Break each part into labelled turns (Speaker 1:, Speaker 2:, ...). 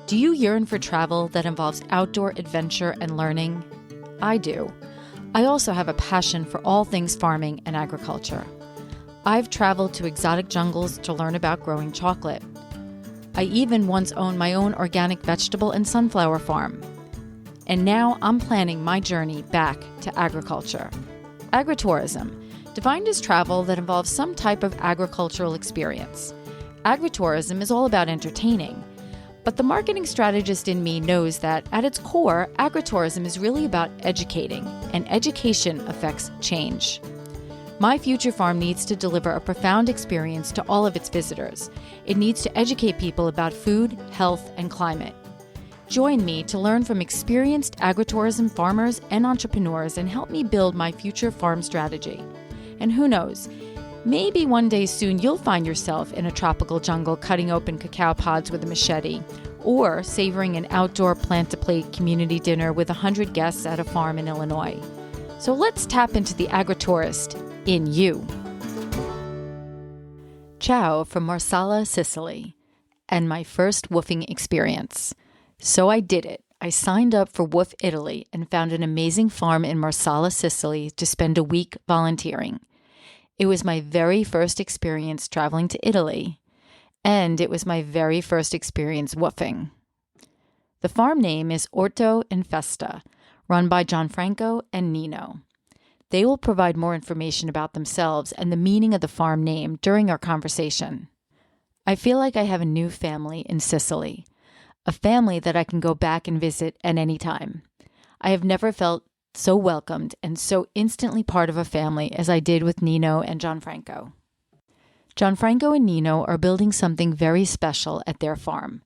Speaker 1: Do you yearn for travel that involves outdoor adventure and learning? I do. I also have a passion for all things farming and agriculture. I've traveled to exotic jungles to learn about growing chocolate. I even once owned my own organic vegetable and sunflower farm. And now I'm planning my journey back to agriculture. Agritourism, defined as travel that involves some type of agricultural experience. Agritourism is all about entertaining. But the marketing strategist in me knows that, at its core, agritourism is really about educating, and education affects change. My future farm needs to deliver a profound experience to all of its visitors. It needs to educate people about food, health, and climate. Join me to learn from experienced agritourism farmers and entrepreneurs and help me build my future farm strategy. And who knows, maybe one day soon you'll find yourself in a tropical jungle cutting open cacao pods with a machete, or savoring an outdoor plant-to-plate community dinner with 100 guests at a farm in Illinois. So let's tap into the agritourist in you. Ciao from Marsala, Sicily, and my first WWOOFing experience. So I did it. I signed up for WWOOF Italy and found an amazing farm in Marsala, Sicily to spend a week volunteering. It was my very first experience traveling to Italy, and it was my very first experience WWOOFing. The farm name is Orto Infesta, run by Gianfranco and Nino. They will provide more information about themselves and the meaning of the farm name during our conversation. I feel like I have a new family in Sicily, a family that I can go back and visit at any time. I have never felt so welcomed and so instantly part of a family as I did with Nino and Gianfranco. Gianfranco and Nino are building something very special at their farm,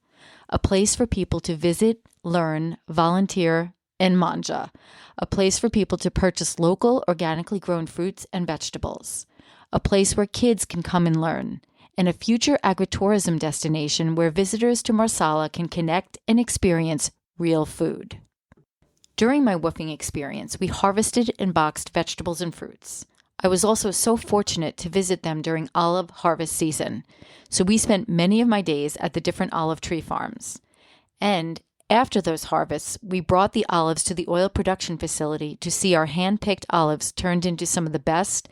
Speaker 1: a place for people to visit, learn, volunteer, and mangia, a place for people to purchase local, organically grown fruits and vegetables, a place where kids can come and learn, and a future agritourism destination where visitors to Marsala can connect and experience real food. During my WWOOFing experience, we harvested and boxed vegetables and fruits. I was also so fortunate to visit them during olive harvest season, so we spent many of my days at the different olive tree farms. And after those harvests, we brought the olives to the oil production facility to see our hand-picked olives turned into some of the best,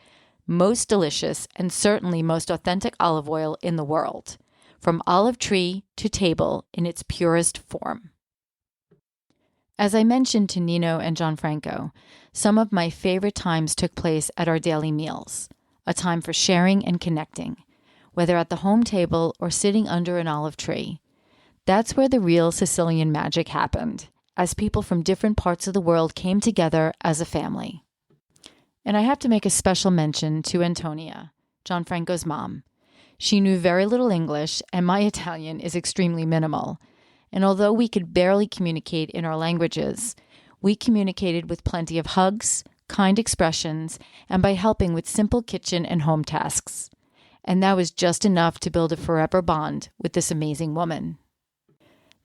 Speaker 1: most delicious, and certainly most authentic olive oil in the world, from olive tree to table in its purest form. As I mentioned to Nino and Gianfranco, some of my favorite times took place at our daily meals, a time for sharing and connecting, whether at the home table or sitting under an olive tree. That's where the real Sicilian magic happened, as people from different parts of the world came together as a family. And I have to make a special mention to Antonia, Gianfranco's mom. She knew very little English, and my Italian is extremely minimal. And although we could barely communicate in our languages, we communicated with plenty of hugs, kind expressions, and by helping with simple kitchen and home tasks. And that was just enough to build a forever bond with this amazing woman.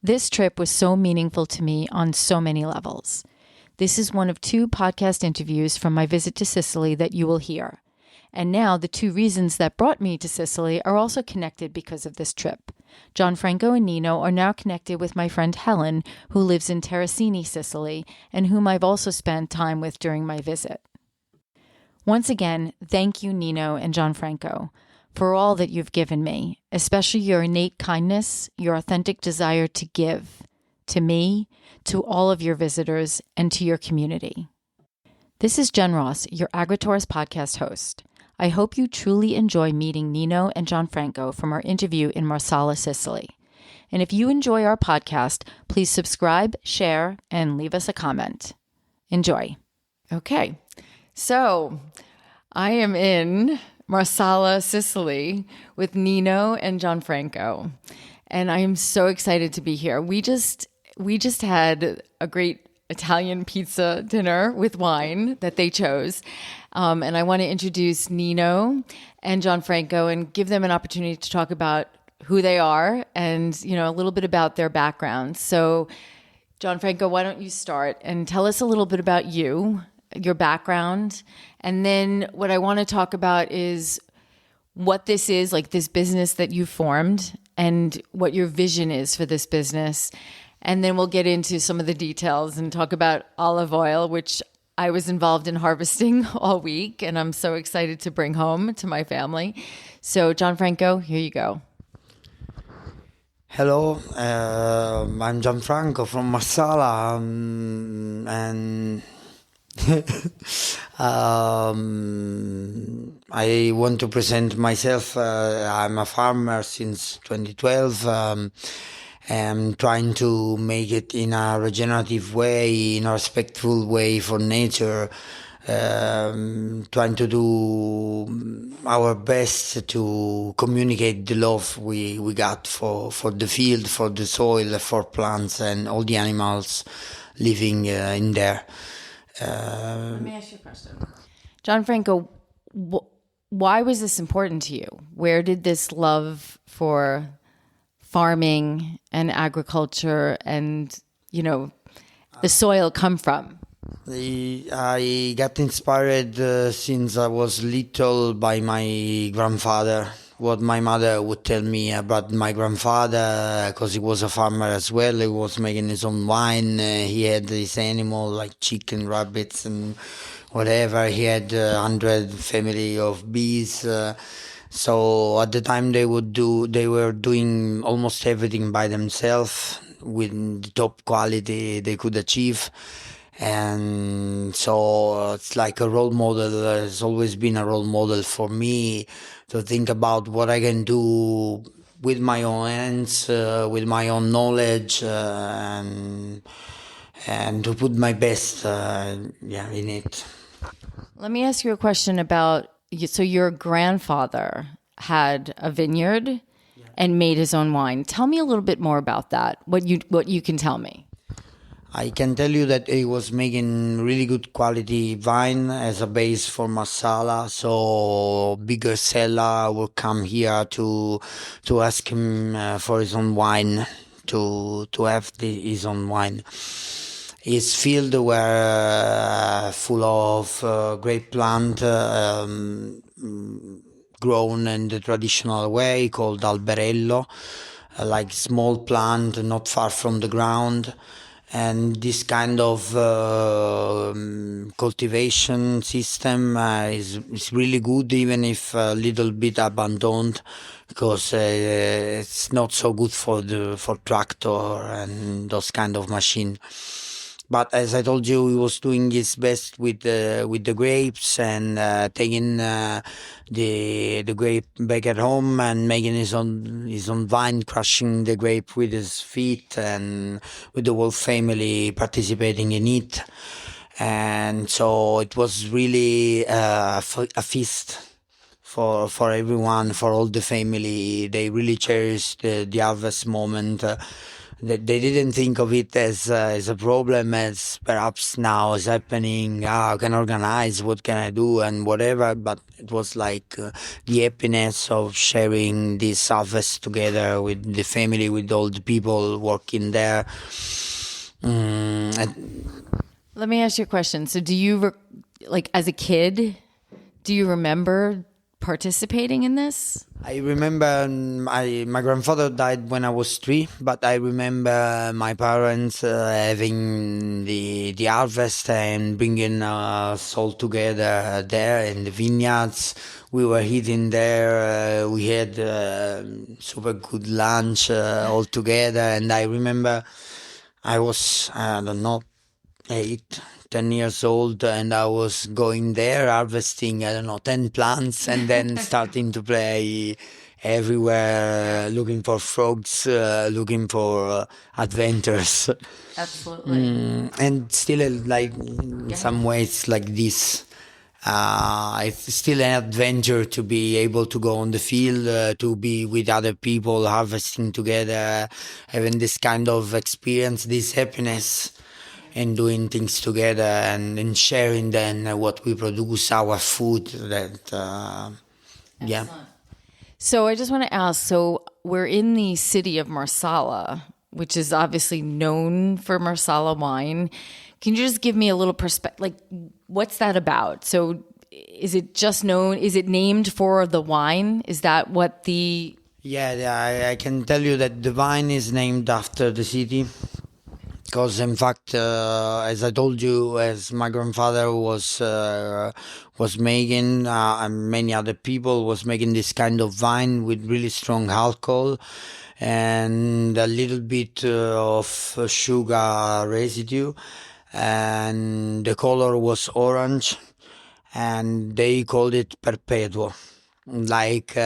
Speaker 1: This trip was so meaningful to me on so many levels. This is one of 2 podcast interviews from my visit to Sicily that you will hear. And now the 2 reasons that brought me to Sicily are also connected because of this trip. Gianfranco and Nino are now connected with my friend Helen, who lives in Terracini, Sicily, and whom I've also spent time with during my visit. Once again, thank you, Nino and Gianfranco, for all that you've given me, especially your innate kindness, your authentic desire to give, to me, to all of your visitors, and to your community. This is Jen Ross, your Agritourist podcast host. I hope you truly enjoy meeting Nino and Gianfranco from our interview in Marsala, Sicily. And if you enjoy our podcast, please subscribe, share, and leave us a comment. Enjoy. Okay, so I am in Marsala, Sicily with Nino and Gianfranco, and I am so excited to be here. We just had a great Italian pizza dinner with wine that they chose. And I want to introduce Nino and Gianfranco and give them an opportunity to talk about who they are and, a little bit about their background. So, Gianfranco, why don't you start and tell us a little bit about you, your background. And then what I want to talk about is what this is, like this business that you formed and what your vision is for this business. And then we'll get into some of the details and talk about olive oil, which I was involved in harvesting all week, and I'm so excited to bring home to my family. So, Gianfranco, here you go.
Speaker 2: Hello, I'm Gianfranco from Marsala, and I want to present myself. I'm a farmer since 2012. I'm trying to make it in a regenerative way, in a respectful way for nature. Trying to do our best to communicate the love we got for the field, for the soil, for plants, and all the animals living in there.
Speaker 1: Let me ask you a question. Gianfranco, why was this important to you? Where did this love for farming and agriculture and, the soil come from?
Speaker 2: I got inspired since I was little by my grandfather. What my mother would tell me about my grandfather, because he was a farmer as well. He was making his own wine. He had his animal like chicken, rabbits, and whatever. He had 100 family of bees. So at the time they were doing almost everything by themselves with the top quality they could achieve. And so it's like a role model. It's always been a role model for me to think about what I can do with my own hands, with my own knowledge, and to put my best in it.
Speaker 1: Let me ask you a question about, so your grandfather had a vineyard and made his own wine. Tell me a little bit more about that, what you can tell me.
Speaker 2: I can tell you that he was making really good quality wine as a base for Marsala, so bigger seller would come here to ask him for his own wine, to have his own wine. His fields were full of grape plant grown in the traditional way called alberello, like small plant not far from the ground. And this kind of cultivation system is really good, even if a little bit abandoned, because it's not so good for tractor and those kind of machine. But as I told you, he was doing his best with the grapes and taking the grape back at home and making his own wine, crushing the grape with his feet, and with the whole family participating in it. And so it was really a feast for everyone, for all the family. They really cherished the harvest moment. They didn't think of it as a problem, as perhaps now is happening. How can I organize? What can I do? And whatever. But it was like the happiness of sharing this harvest together with the family, with all the people working there.
Speaker 1: Let me ask you a question. So do you, as a kid, do you remember participating in this?
Speaker 2: I remember my grandfather died when I was 3, but I remember my parents having the harvest and bringing us all together there in the vineyards. We were eating there. We had super good lunch all together. And I remember I was, I don't know, 10 years old, and I was going there harvesting, 10 plants, and then starting to play everywhere, looking for frogs, looking for adventures.
Speaker 1: Absolutely.
Speaker 2: And still, in some ways like this, it's still an adventure to be able to go on the field, to be with other people, harvesting together, having this kind of experience, this happiness, and doing things together and sharing then what we produce, our food.
Speaker 1: So I just want to ask, so we're in the city of Marsala, which is obviously known for Marsala wine. Can you just give me a little perspective? What's that about? So is it named for the wine? Is that what the
Speaker 2: I can tell you that the vine is named after the city. Because in fact, as I told you, as my grandfather was making, and many other people was making this kind of wine with really strong alcohol and a little bit of sugar residue, and the color was orange, and they called it perpetuo, like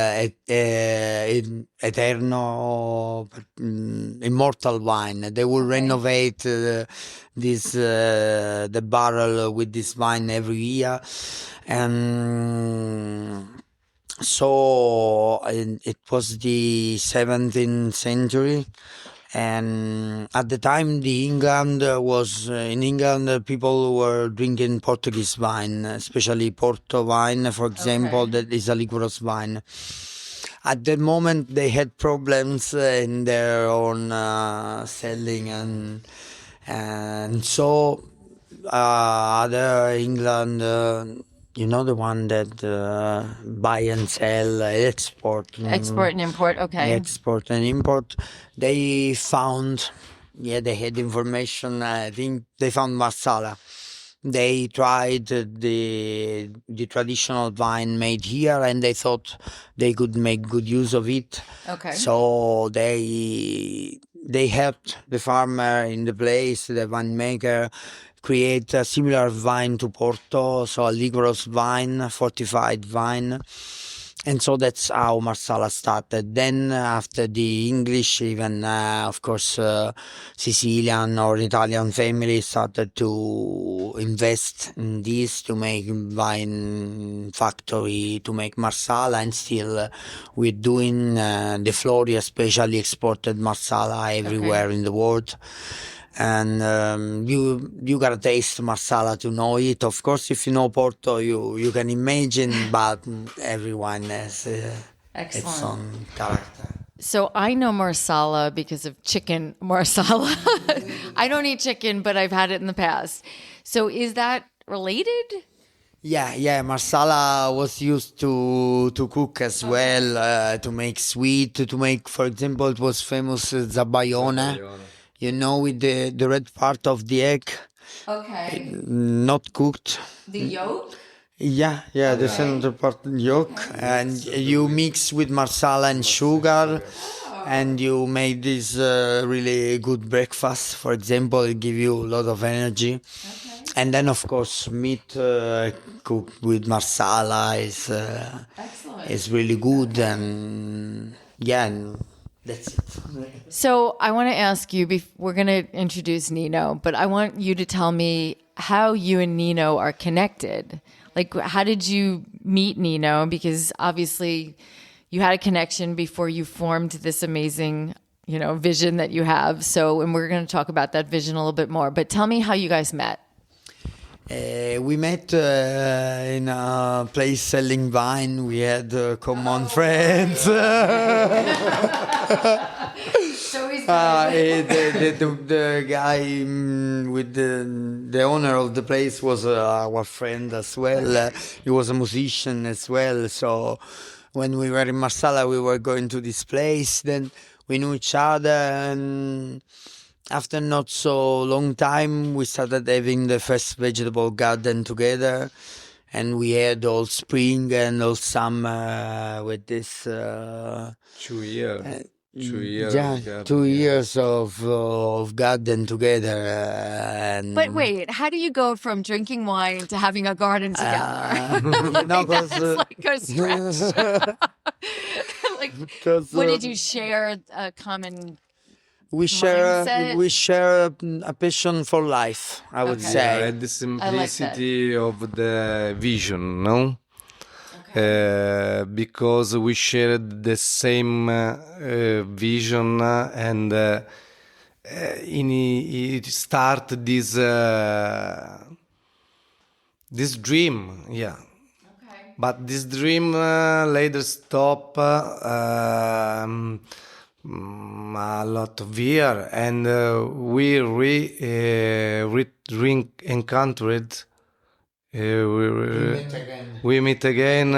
Speaker 2: eterno, immortal wine. They will renovate the barrel with this wine every year, and so it was the 17th century. And at the time, in England, people were drinking Portuguese wine, especially Porto wine, for example, that is a liquorous wine. At the moment, they had problems in their own selling, and so other England. The one that buy and sell, export.
Speaker 1: Export and import, okay.
Speaker 2: Export and import. They found, they had information. I think they found Marsala. They tried the traditional wine made here, and they thought they could make good use of it.
Speaker 1: Okay.
Speaker 2: So they helped the farmer in the place, the winemaker, create a similar wine to Porto, so a liquorous wine, fortified wine. And so that's how Marsala started. Then after the English, even of course Sicilian or Italian families started to invest in this, to make wine factory, to make Marsala, and still we're doing the Flori especially exported Marsala everywhere in the world. And you gotta taste Marsala to know it. Of course, if you know Porto, you can imagine, but everyone has its own character.
Speaker 1: So I know Marsala because of chicken Marsala. I don't eat chicken, but I've had it in the past. So is that related?
Speaker 2: Yeah. Marsala was used to cook as well, to make sweet, to make, for example, it was famous zabaione. With the red part of the egg.
Speaker 1: Okay.
Speaker 2: Not cooked.
Speaker 1: The yolk?
Speaker 2: Yeah, the center part yolk. And you mix with Marsala and sugar, and you make this really good breakfast. For example, it gives you a lot of energy. Okay. And then, of course, meat cooked with Marsala is really good. And that's it.
Speaker 1: So I want to ask you, we're going to introduce Nino, but I want you to tell me how you and Nino are connected. Like, how did you meet Nino? Because obviously you had a connection before you formed this amazing, vision that you have. So, and we're going to talk about that vision a little bit more, but tell me how you guys met.
Speaker 2: We met in a place selling wine. We had common friends.
Speaker 1: So he's
Speaker 2: the guy with the owner of the place was our friend as well. He was a musician as well. So when we were in Marsala, we were going to this place. Then we knew each other, and after not so long time, we started having the first vegetable garden together, and we had all spring and all summer with this
Speaker 3: 2 years. 2 years.
Speaker 2: Yeah, 2 years of garden together.
Speaker 1: But wait, how do you go from drinking wine to having a garden together? That's like a stretch. What did you share a common?
Speaker 2: We share a passion for life, I would say.
Speaker 3: The simplicity of the vision, no? Because we shared the same vision, and it start this dream, But this dream later stop a lot of year, and we encountered We meet again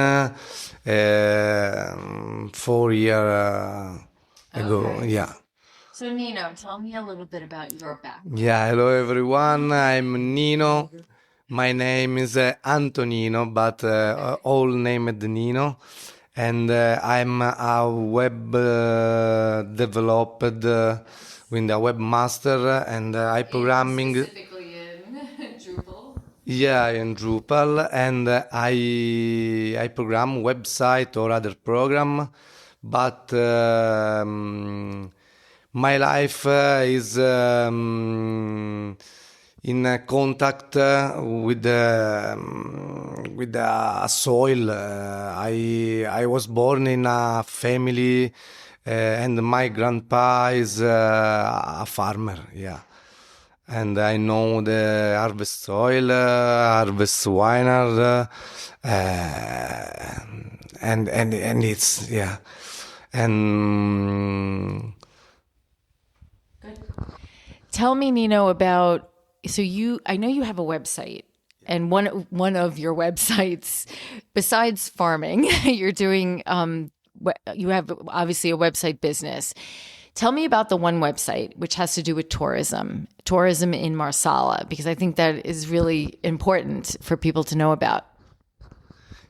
Speaker 3: 4 years ago.
Speaker 1: Okay.
Speaker 3: Yeah.
Speaker 1: So Nino, tell me a little bit about your background.
Speaker 3: Yeah. Hello, everyone. I'm Nino. My name is Antonino, but all named Nino. And I'm a web developed with a webmaster, and I programming.
Speaker 1: Specifically in Drupal.
Speaker 3: Yeah, in Drupal, and I program website or other program, but my life is in contact with the soil. I was born in a family, and my grandpa is a farmer. Yeah. And I know the harvest soil, harvest winner, and it's yeah, and
Speaker 1: Tell me, Nino, about I know you have a website, and one of your websites, besides farming, you're doing you have obviously a website business. Tell me about the one website which has to do with tourism in Marsala, because I think that is really important for people to know about.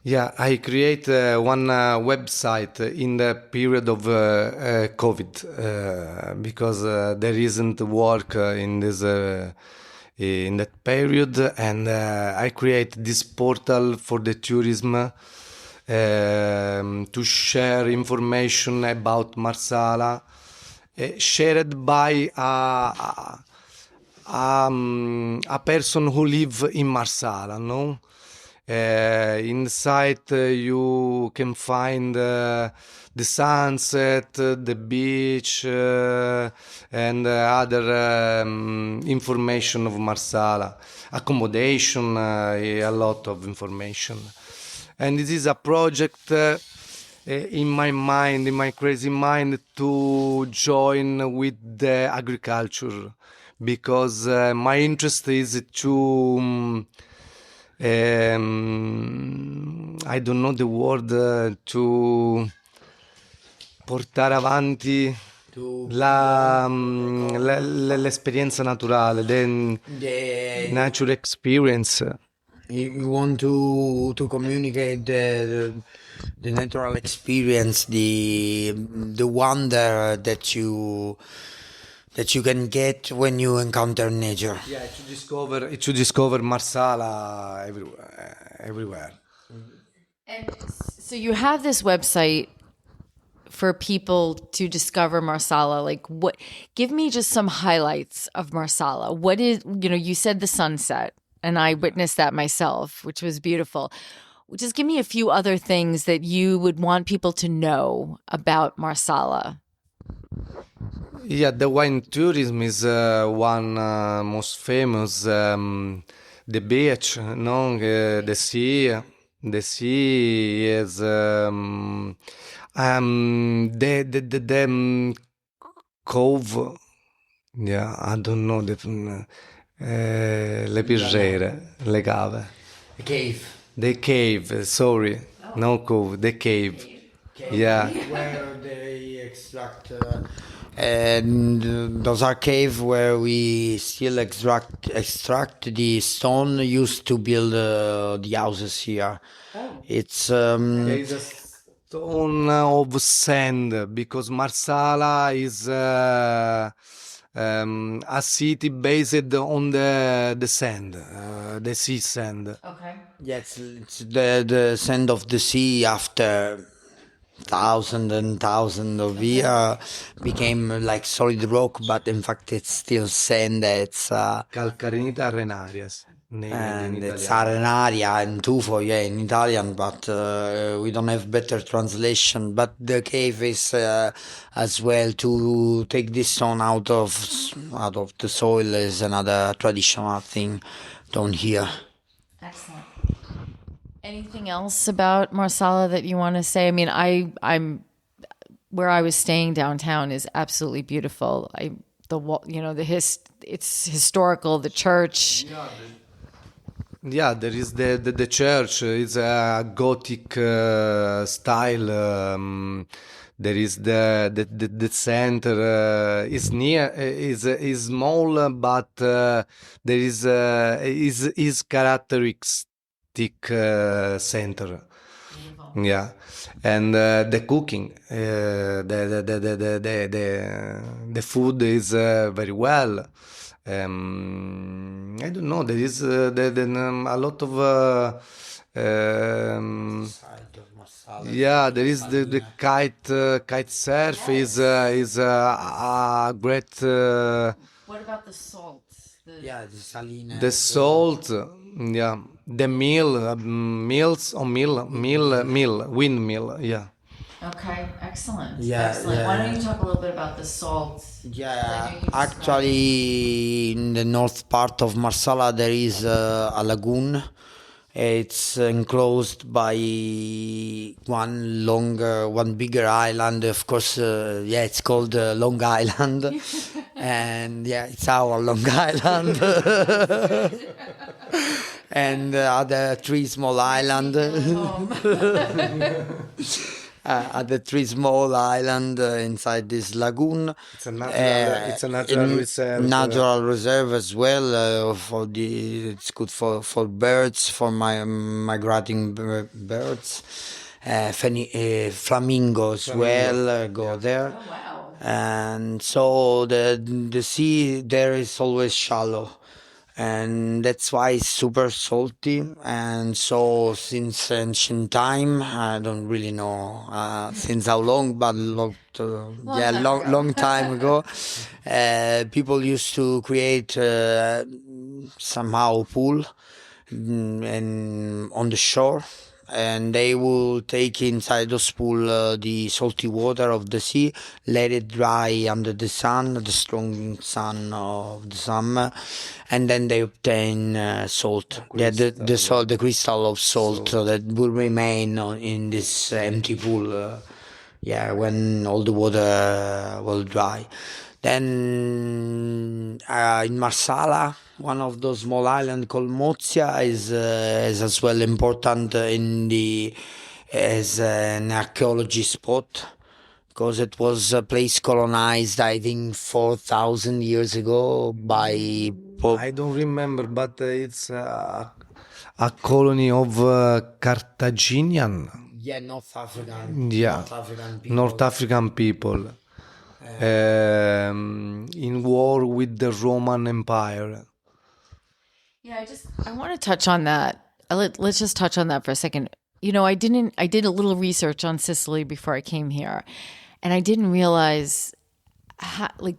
Speaker 3: yeah, I create one website in the period of COVID because there isn't work in this in that period, and I create this portal for the tourism to share information about Marsala, shared by a person who live in Marsala, no? In the site you can find the sunset, the beach, and other information of Marsala, accommodation, a lot of information. And this is a project in my mind, in my crazy mind, to join with the agriculture, because my interest is to I don't know the word, to portare avanti l'esperienza naturale, the natural experience.
Speaker 2: You want to communicate the natural experience, the wonder that you can get when you encounter nature.
Speaker 3: Yeah, to discover Marsala everywhere.
Speaker 1: And so you have this website for people to discover Marsala. Like, what? Give me just some highlights of Marsala. What is, you said the sunset, and I witnessed that myself, which was beautiful. Just give me a few other things that you would want people to know about Marsala.
Speaker 3: Yeah, the wine tourism is one most famous. The beach, no, the sea. The sea is the cove. Yeah, I don't know le pirgere, le cave.
Speaker 2: A cave.
Speaker 3: The cave. Sorry, no cove. The cave. Yeah.
Speaker 2: Where they extract. And those are caves where we still extract the stone used to build the houses here.
Speaker 1: Oh.
Speaker 2: It's
Speaker 3: It's a stone of sand, because Marsala is a city based on the sand, the sea sand.
Speaker 1: Okay.
Speaker 2: yes, it's the sand of the sea after thousands and thousands of years became like solid rock, but in fact it's still sand. It's
Speaker 3: Calcarenita arenarias.
Speaker 2: and it's arenaria and tufo, yeah, in Italian, but we don't have better translation. But the cave is as well, to take this stone out of the soil is another traditional thing done here.
Speaker 1: Excellent. Anything else about Marsala that you want to say? I mean, I'm where I was staying downtown is absolutely beautiful. It's historical. The church.
Speaker 3: Yeah, Yeah, there is the church. It's a Gothic style. There is the center is near is small, but there is characteristic center. Yeah, and the cooking, the food is very well. I don't know. There is a lot of
Speaker 2: Side of Marsala.
Speaker 3: yeah. There is the kite surf is a great
Speaker 1: What about the salt?
Speaker 2: Yeah, the saline.
Speaker 3: the salt. Yeah, the mills or mill windmill. Yeah.
Speaker 1: Okay, excellent.
Speaker 2: Yeah,
Speaker 1: Excellent. Why don't
Speaker 2: yeah.
Speaker 1: you talk a little bit about the salt?
Speaker 2: Yeah,
Speaker 1: you described-
Speaker 2: actually, in the north part of Marsala, there is a lagoon. It's enclosed by one bigger island. Of course, yeah, it's called Long Island, and yeah, it's our Long Island. And other three small island. Other three small island inside this lagoon.
Speaker 3: It's a natural reserve.
Speaker 2: Natural reserve as well. It's good for birds, for migrating birds. Flamingo as well go there.
Speaker 1: Oh, wow.
Speaker 2: And so the sea there is always shallow, and that's why it's super salty. And so since ancient time, I don't really know since how long, but long time ago, people used to create somehow pool and on the shore, and they will take inside those pool the salty water of the sea, let it dry under the sun, the strong sun of the summer, and then they obtain salt. The salt, the crystal of salt that will remain in this empty pool. Yeah, when all the water will dry. Then in Marsala, one of those small islands called Mozia is as well important as an archaeology spot, because it was a place colonized, I think, 4,000 years ago by
Speaker 3: I don't remember, but it's a colony of Carthaginian.
Speaker 2: Yeah, North African.
Speaker 3: Yeah,
Speaker 2: North African people.
Speaker 3: North African people in war with the Roman Empire.
Speaker 1: Yeah, I want to touch on that. Let's just touch on that for a second. You know, I did a little research on Sicily before I came here, and I didn't realize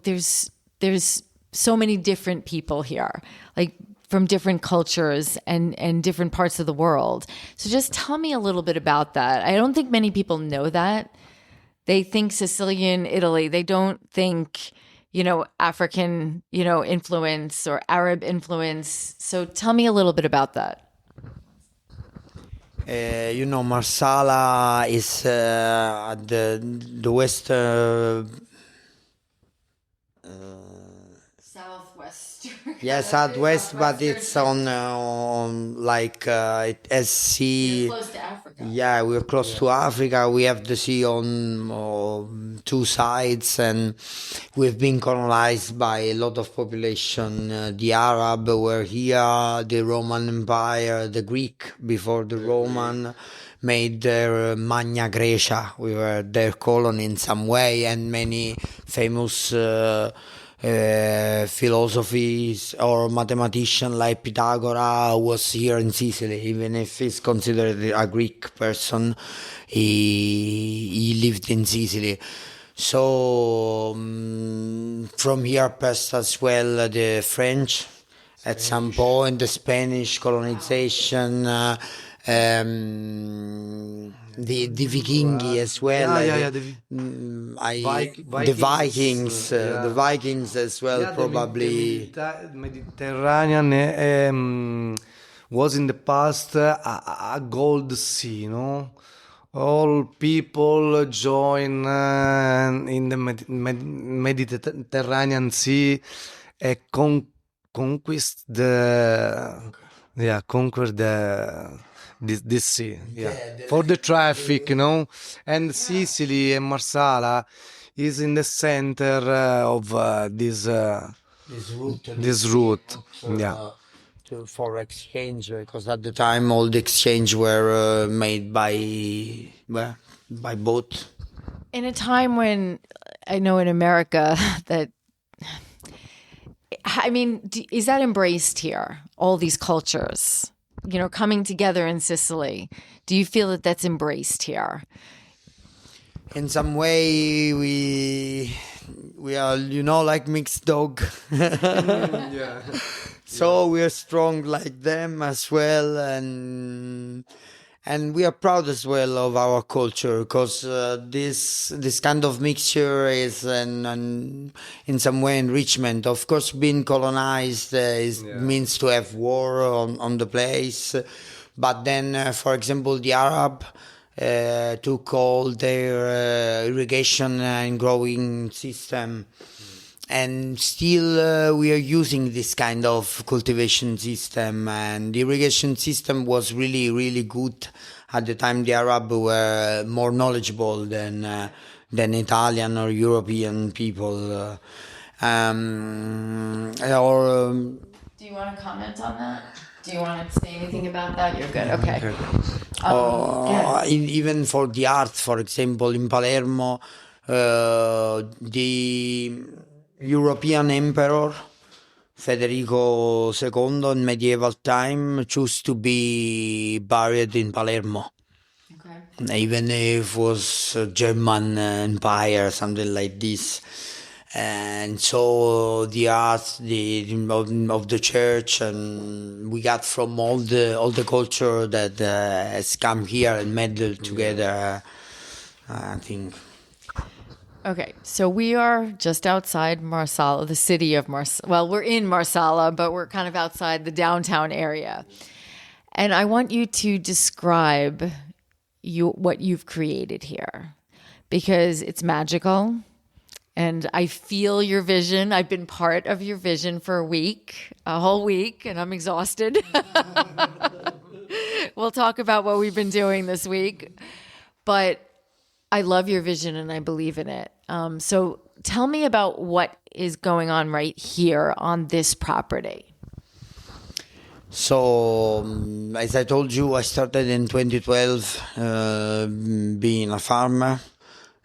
Speaker 1: there's so many different people here, like from different cultures and different parts of the world. So just tell me a little bit about that. I don't think many people know that. They think Sicilian Italy. They don't think, African, influence or Arab influence. So tell me a little bit about that.
Speaker 2: Marsala is at the west.
Speaker 1: Southwest.
Speaker 2: Yeah, southwest, but it's on it has sea.
Speaker 1: Close to Africa.
Speaker 2: Yeah, we're close to Africa. We have the sea on two sides, and we've been colonized by a lot of population. The Arab were here, the Roman Empire, the Greek before the Roman made their Magna Graecia. We were their colony in some way, and many famous philosophies or mathematician like Pythagoras was here in Sicily. Even if he's considered a Greek person, he lived in Sicily. So from here passed as well the French at some point, the Spanish colonization, the Vikingi as well. The Vikings, the Vikings as well, probably.
Speaker 3: The Mediterranean was in the past a gold sea, no? All people join in the Mediterranean Sea and conquest conquer this sea. For the traffic, and Sicily and Marsala is in the center of this route.
Speaker 2: For exchange, because at the time all the exchange were made by boat.
Speaker 1: In a time when I know in America that, I mean, is that embraced here? All these cultures, coming together in Sicily. Do you feel that that's embraced here?
Speaker 2: In some way, we are, like mixed dog. So we are strong like them as well, and we are proud as well of our culture, because this kind of mixture is in some way enrichment. Of course, being colonized means to have war on the place, but then, for example, the Arab took all their irrigation and growing system. And still we are using this kind of cultivation system, and the irrigation system was really, really good. At the time, the Arab were more knowledgeable than Italian or European people.
Speaker 1: Do you want to comment on that? Do you want to say anything about that? You're good. Okay.
Speaker 2: Even for the art, for example, in Palermo, the European emperor Federico II in medieval time chose to be buried in Palermo. Okay. Even if it was a German empire, something like this. And so the art of the church, and we got from all the culture that has come here and melded together, I think.
Speaker 1: Okay, so we are just outside Marsala, the city of Marsala. Well, we're in Marsala, but we're kind of outside the downtown area. And I want you to describe what you've created here, because it's magical. And I feel your vision. I've been part of your vision for a whole week, and I'm exhausted. We'll talk about what we've been doing this week. But I love your vision and I believe in it. So tell me about what is going on right here on this property.
Speaker 2: So, as I told you, I started in 2012 being a farmer.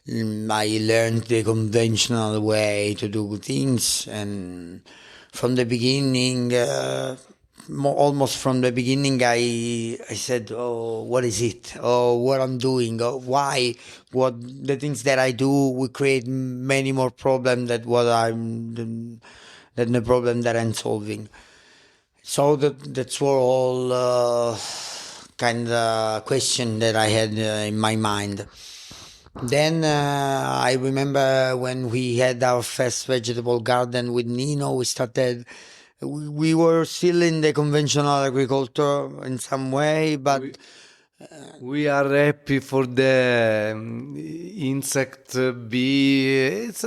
Speaker 2: I learned the conventional way to do things, and from the beginning, almost from the beginning, I said, "Oh, what is it? Oh, what I'm doing? Oh, why? What the things that I do will create many more problems than than the problem that I'm solving." So that's were all kind of question that I had in my mind. Then I remember when we had our first vegetable garden with Nino, we were still in the conventional agriculture in some way, but
Speaker 3: we are happy for the insect bee. It's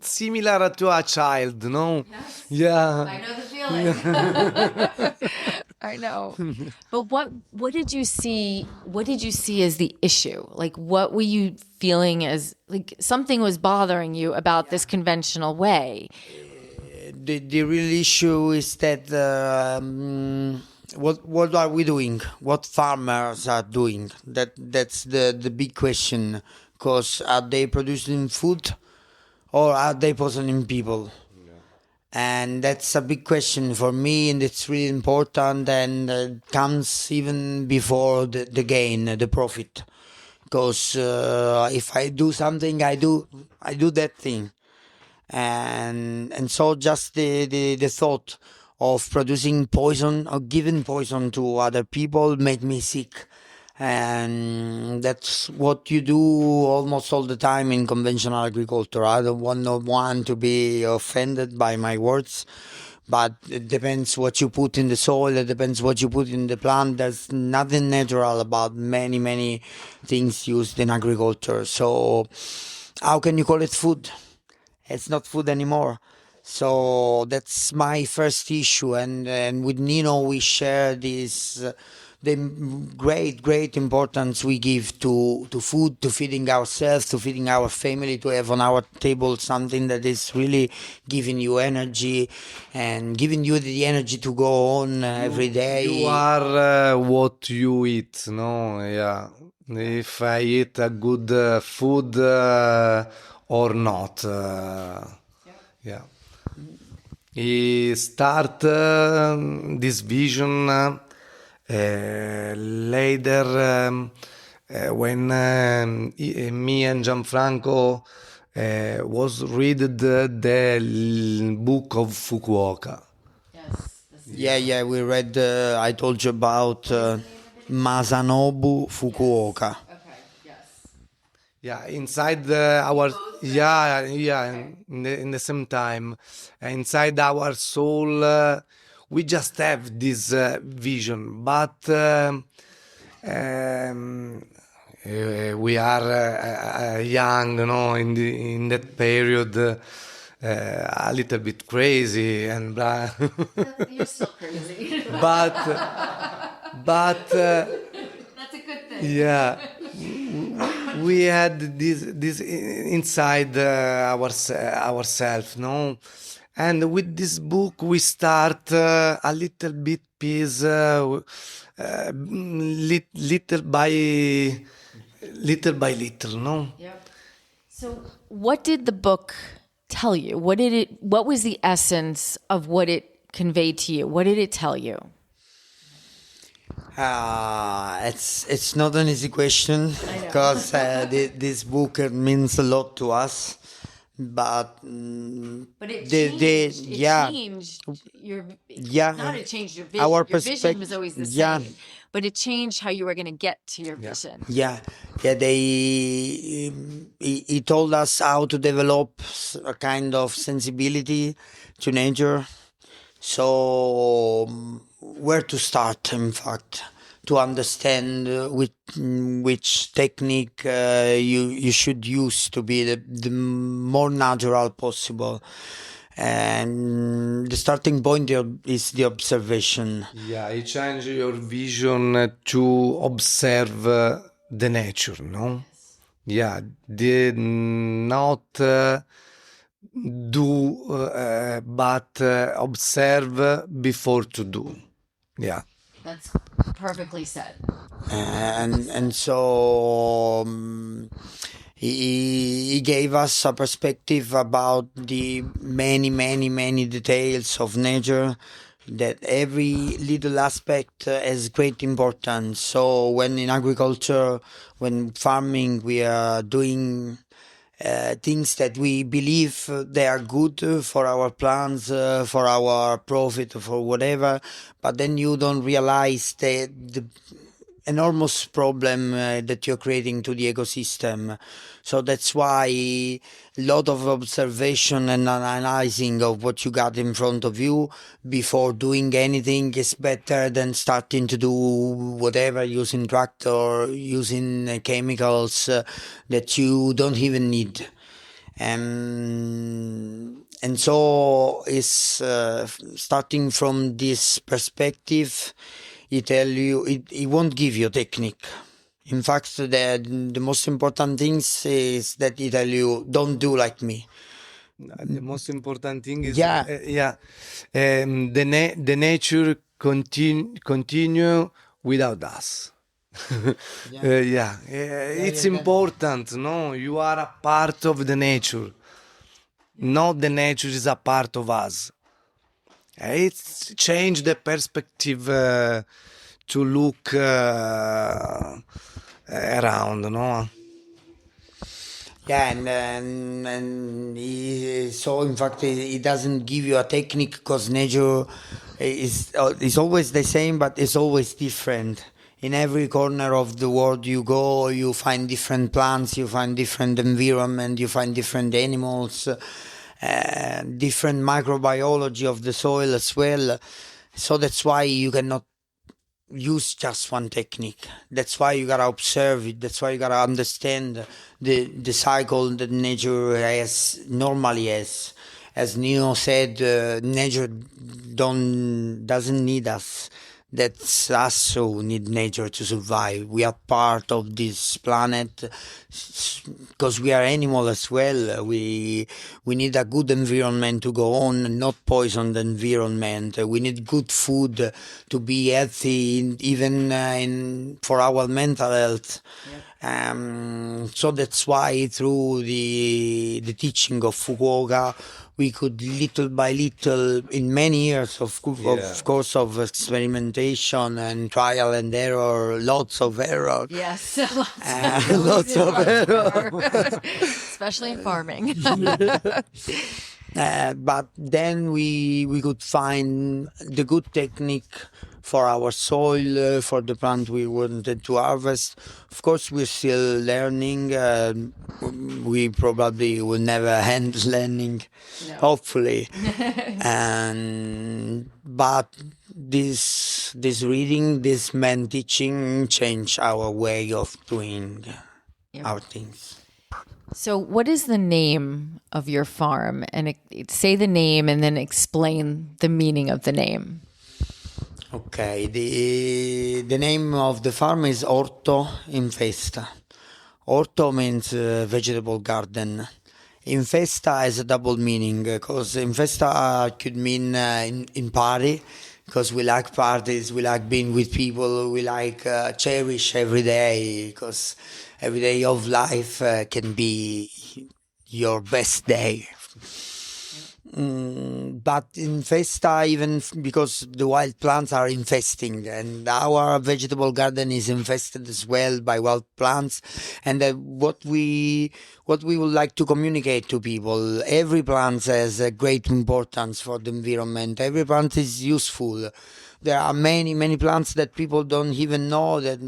Speaker 3: similar to a child, no?
Speaker 1: Yes.
Speaker 3: Yeah.
Speaker 1: I know the feeling. I know. But what did you see? What did you see as the issue? Like, what were you feeling as, like, something was bothering you about this conventional way?
Speaker 2: The real issue is that what are we doing? What farmers are doing? That's the big question. Because are they producing food, or are they poisoning people? And that's a big question for me, and it's really important, and comes even before the gain, the profit. Because if I do something, I do that thing, and so just the thought of producing poison or giving poison to other people made me sick. And that's what you do almost all the time in conventional agriculture. I don't want no one to be offended by my words, but it depends what you put in the soil, it depends what you put in the plant. There's nothing natural about many things used in agriculture. So how can you call it food? It's not food anymore. So that's my first issue, and with Nino we share this the great importance we give to food, to feeding ourselves, to feeding our family, to have on our table something that is really giving you energy and giving you the energy to go on every day.
Speaker 3: You are what you eat, no? Yeah. If I eat a good food or not. Yeah. He start this vision later when me and Gianfranco was read the book of Fukuoka.
Speaker 2: Yeah, we read, I told you about Masanobu Fukuoka.
Speaker 3: Yeah, inside our in the same time, inside our soul, we just have this vision, but we are young, no, in that period, a little bit crazy and
Speaker 1: You're still crazy.
Speaker 3: but
Speaker 1: That's a good thing.
Speaker 3: yeah, we had this inside ourselves, no, and with this book we start a little bit piece, little by little, no.
Speaker 1: Yep. So, what did the book tell you? What was the essence of what it conveyed to you? What did it tell you?
Speaker 2: It's not an easy question because this book means a lot to us, but
Speaker 1: it
Speaker 2: changed
Speaker 1: your
Speaker 2: not
Speaker 1: it changed your vision.
Speaker 2: our
Speaker 1: Your vision
Speaker 2: perspective.
Speaker 1: was always the
Speaker 2: Yeah.
Speaker 1: same, but it changed how you were going to get to your vision.
Speaker 2: He told us how to develop a kind of sensibility to nature. So where to start, in fact, to understand which technique you should use to be the more natural possible. And the starting point is the observation.
Speaker 3: Yeah, it changed your vision to observe the nature, no? Yeah, did not do, but observe before to do. Yeah.
Speaker 1: That's perfectly said.
Speaker 2: And so he gave us a perspective about the many details of nature, that every little aspect has great importance. So when in agriculture, when farming, we are doing things that we believe they are good for our plants, for our profit, for whatever, but then you don't realize the enormous problem that you're creating to the ecosystem. So that's why a lot of observation and analyzing of what you got in front of you before doing anything is better than starting to do whatever, using tractor, using chemicals that you don't even need. And so is starting from this perspective, it won't give you technique. In fact, the most important things is that it tell you, don't do like me.
Speaker 3: The most important thing is
Speaker 2: Yeah.
Speaker 3: the nature continue without us. It's important, no? You are a part of the nature. Not the nature is a part of us. It's changed the perspective to look around, no?
Speaker 2: Yeah, and so in fact it doesn't give you a technique because nature is always the same, but it's always different. In every corner of the world you go, you find different plants, you find different environment, you find different animals, different microbiology of the soil as well. So that's why you cannot use just one technique. That's why you gotta observe it. That's why you gotta understand the cycle that nature normally has, as Nino said, nature doesn't need us. That's us who need nature to survive. We are part of this planet because we are animal as well. We need a good environment to go on, not poison the environment. We need good food to be healthy, even for our mental health. So that's why through the teaching of Fukuoka, we could little by little, in many years of course of experimentation and trial and error, lots of error.
Speaker 1: Yes,
Speaker 2: Lots of error.
Speaker 1: especially in farming.
Speaker 2: But then we could find the good technique for our soil, for the plant we wanted to harvest. Of course, we're still learning. We probably will never end learning, hopefully. But this reading, this man teaching, changed our way of doing our things.
Speaker 1: So, what is the name of your farm? And say the name and then explain the meaning of the name.
Speaker 2: Okay, the name of the farm is Orto Infesta. Orto means vegetable garden. Infesta has a double meaning because Infesta could mean in party, because we like parties, we like being with people, we like cherish every day, because every day of life can be your best day. But infesta, even because the wild plants are infesting, and our vegetable garden is infested as well by wild plants. And what we would like to communicate to people: every plant has a great importance for the environment. Every plant is useful. There are many plants that people don't even know, that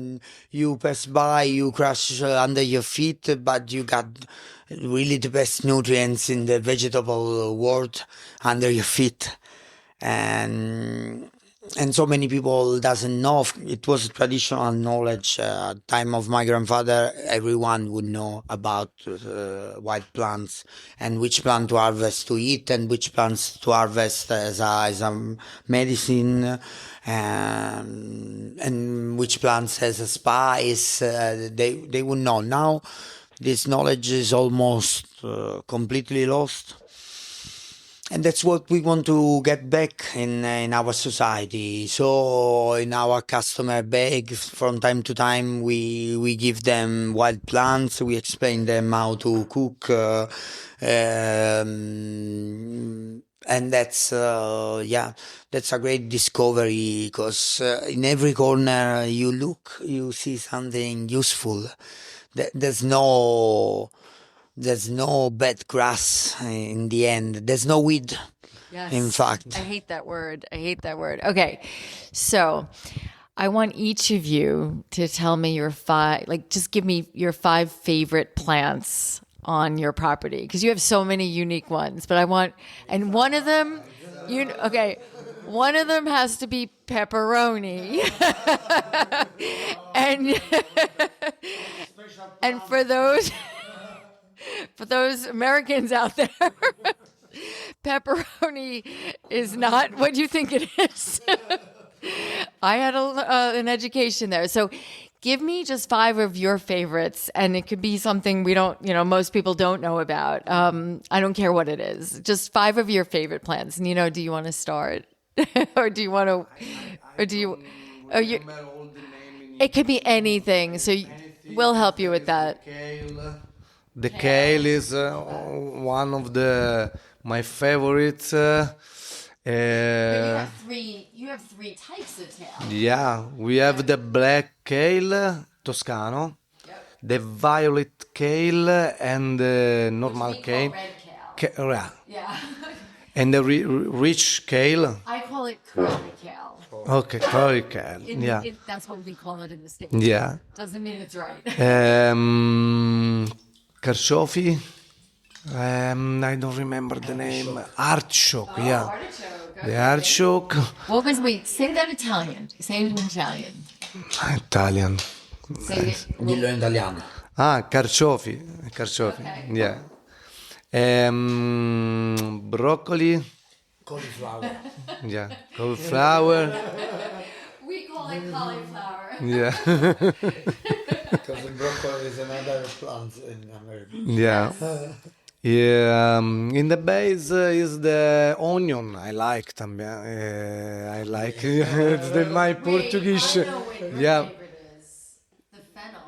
Speaker 2: you pass by, you crush under your feet, but you got really the best nutrients in the vegetable world under your feet. And so many people doesn't know. It was traditional knowledge. At time of my grandfather, everyone would know about wild plants and which plant to harvest to eat and which plants to harvest as a medicine, and which plants as a spice. They would know. Now this knowledge is almost completely lost. And that's what we want to get back in our society. So in our customer bag, from time to time, we give them wild plants. We explain them how to cook. And that's that's a great discovery, because in every corner you look, you see something useful. There's no bad grass in the end. There's no weed.
Speaker 1: Yes.
Speaker 2: In fact.
Speaker 1: I hate that word. Okay. So I want each of you to tell me your just give me your 5 favorite plants on your property, because you have so many unique ones. But and one of them, one of them has to be pepperoni. and for those Americans out there, pepperoni is not what you think it is. I had an education there. So give me just 5 of your favorites, and it could be something most people don't know about. I don't care what it is. Just 5 of your favorite plants. Nino, do you want to start? Or do you want to, it could be anything. So we'll help you with that.
Speaker 3: The kale is one of my favorites.
Speaker 1: You have 3 types of kale.
Speaker 3: Yeah, we have the black kale, Toscano, the violet kale, and the normal kale.
Speaker 1: Red kale. Yeah.
Speaker 3: And the rich kale.
Speaker 1: I call it curly kale.
Speaker 3: Okay, curly kale.
Speaker 1: That's what we call it in the States.
Speaker 3: Yeah.
Speaker 1: Doesn't mean it's right.
Speaker 3: Carciofi. I don't remember the name. Artichoke. Yeah.
Speaker 1: Artichoke. Okay.
Speaker 3: The artichoke.
Speaker 1: Say that Italian. Say it in Italian.
Speaker 3: Italian.
Speaker 1: Say it.
Speaker 2: Dillo in italiano.
Speaker 3: Carciofi.
Speaker 1: Okay.
Speaker 3: Yeah. Broccoli.
Speaker 2: Cauliflower.
Speaker 3: Yeah, cauliflower.
Speaker 1: We call it cauliflower.
Speaker 3: Yeah.
Speaker 2: Because the broccoli is another plant in America.
Speaker 3: Yeah. Yeah, in the base is the onion. I like también. I like it's my Portuguese.
Speaker 1: I know what your
Speaker 3: Yeah,
Speaker 1: favorite is. The fennel.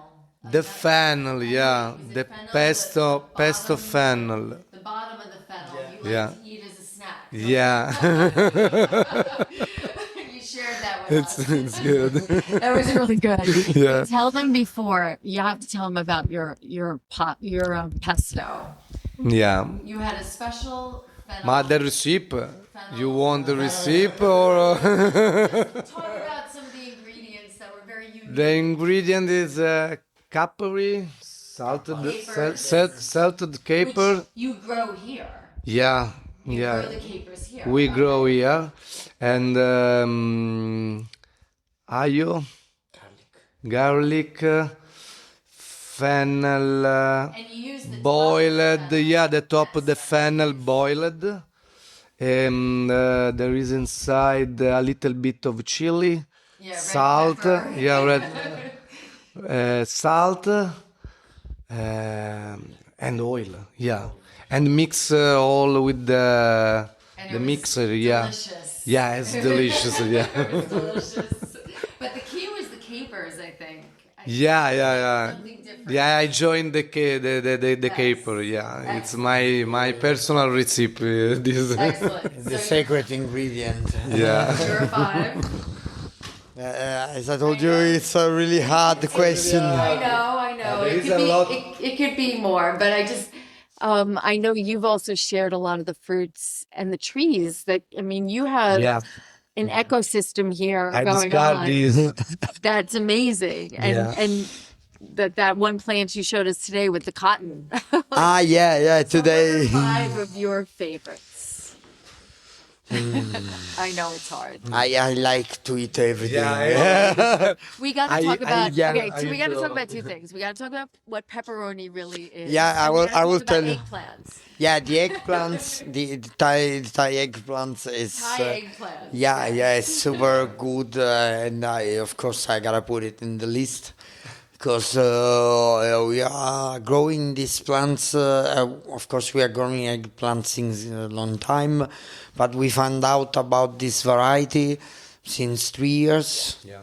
Speaker 3: the fennel. Yeah,
Speaker 1: Is it
Speaker 3: the
Speaker 1: fennel?
Speaker 3: pesto
Speaker 1: The
Speaker 3: fennel.
Speaker 1: The bottom of the fennel. You
Speaker 3: Yeah.
Speaker 1: like to eat as a snack.
Speaker 3: Yeah,
Speaker 1: You shared that with us.
Speaker 3: it's good.
Speaker 1: That was really good.
Speaker 3: Yeah.
Speaker 1: Tell them before. You have to tell them about your pesto.
Speaker 3: Yeah.
Speaker 1: You had a special fennel.
Speaker 3: Ma the recipe? You want the recipe or?
Speaker 1: Talk about some of the ingredients that were very unique.
Speaker 3: The ingredient is capri, salted caper.
Speaker 1: Which you grow here.
Speaker 3: Yeah,
Speaker 1: You
Speaker 3: yeah.
Speaker 1: grow the capers here.
Speaker 3: We grow here, and aglio, garlic, fennel,
Speaker 1: And you use the
Speaker 3: boiled. Yeah, the top of the fennel boiled. And there is inside a little bit of chili,
Speaker 1: Yeah, red
Speaker 3: salt.
Speaker 1: pepper.
Speaker 3: Yeah, red salt, and oil. Yeah, and mix all with the
Speaker 1: And it was
Speaker 3: mixer. Yeah,
Speaker 1: delicious.
Speaker 3: yeah, it's delicious. Yeah.
Speaker 1: Delicious. But the key was the capers, I think.
Speaker 3: Yeah.
Speaker 1: Something different.
Speaker 3: Yeah, I joined the caper. Yeah, it's my personal recipe. This.
Speaker 1: Excellent.
Speaker 2: The
Speaker 1: So
Speaker 2: sacred ingredient.
Speaker 3: Yeah.
Speaker 1: you're a 5.
Speaker 2: As I told you, it's a really hard question.
Speaker 1: I know.
Speaker 3: There
Speaker 1: It
Speaker 3: is
Speaker 1: could
Speaker 3: a
Speaker 1: be,
Speaker 3: lot.
Speaker 1: it could be more, but I just, I know you've also shared a lot of the fruits and the trees that, I mean, you have
Speaker 3: Yeah.
Speaker 1: an ecosystem here
Speaker 3: I
Speaker 1: going
Speaker 3: discard
Speaker 1: on.
Speaker 3: these.
Speaker 1: That's amazing. And that one plant you showed us today with the cotton.
Speaker 2: Yeah, today.
Speaker 1: 5 of your favorites. I know it's hard.
Speaker 2: I like to eat everything.
Speaker 3: Yeah.
Speaker 1: We got to talk about
Speaker 2: yeah,
Speaker 1: okay.
Speaker 3: I
Speaker 1: So we got to
Speaker 3: do.
Speaker 1: talk about 2 things. We got to talk about what pepperoni really is.
Speaker 2: Yeah, I
Speaker 1: and we
Speaker 2: will-
Speaker 1: gotta
Speaker 2: I will
Speaker 1: talk about
Speaker 2: tell you.
Speaker 1: eggplants.
Speaker 2: Yeah, the eggplants, the Thai eggplants is.
Speaker 1: Thai eggplants.
Speaker 2: Yeah, it's super good, and of course I gotta put it in the list because we are growing these plants. Of course, we are growing eggplants since a long time, but we found out about this variety since 3 years.
Speaker 3: Yeah.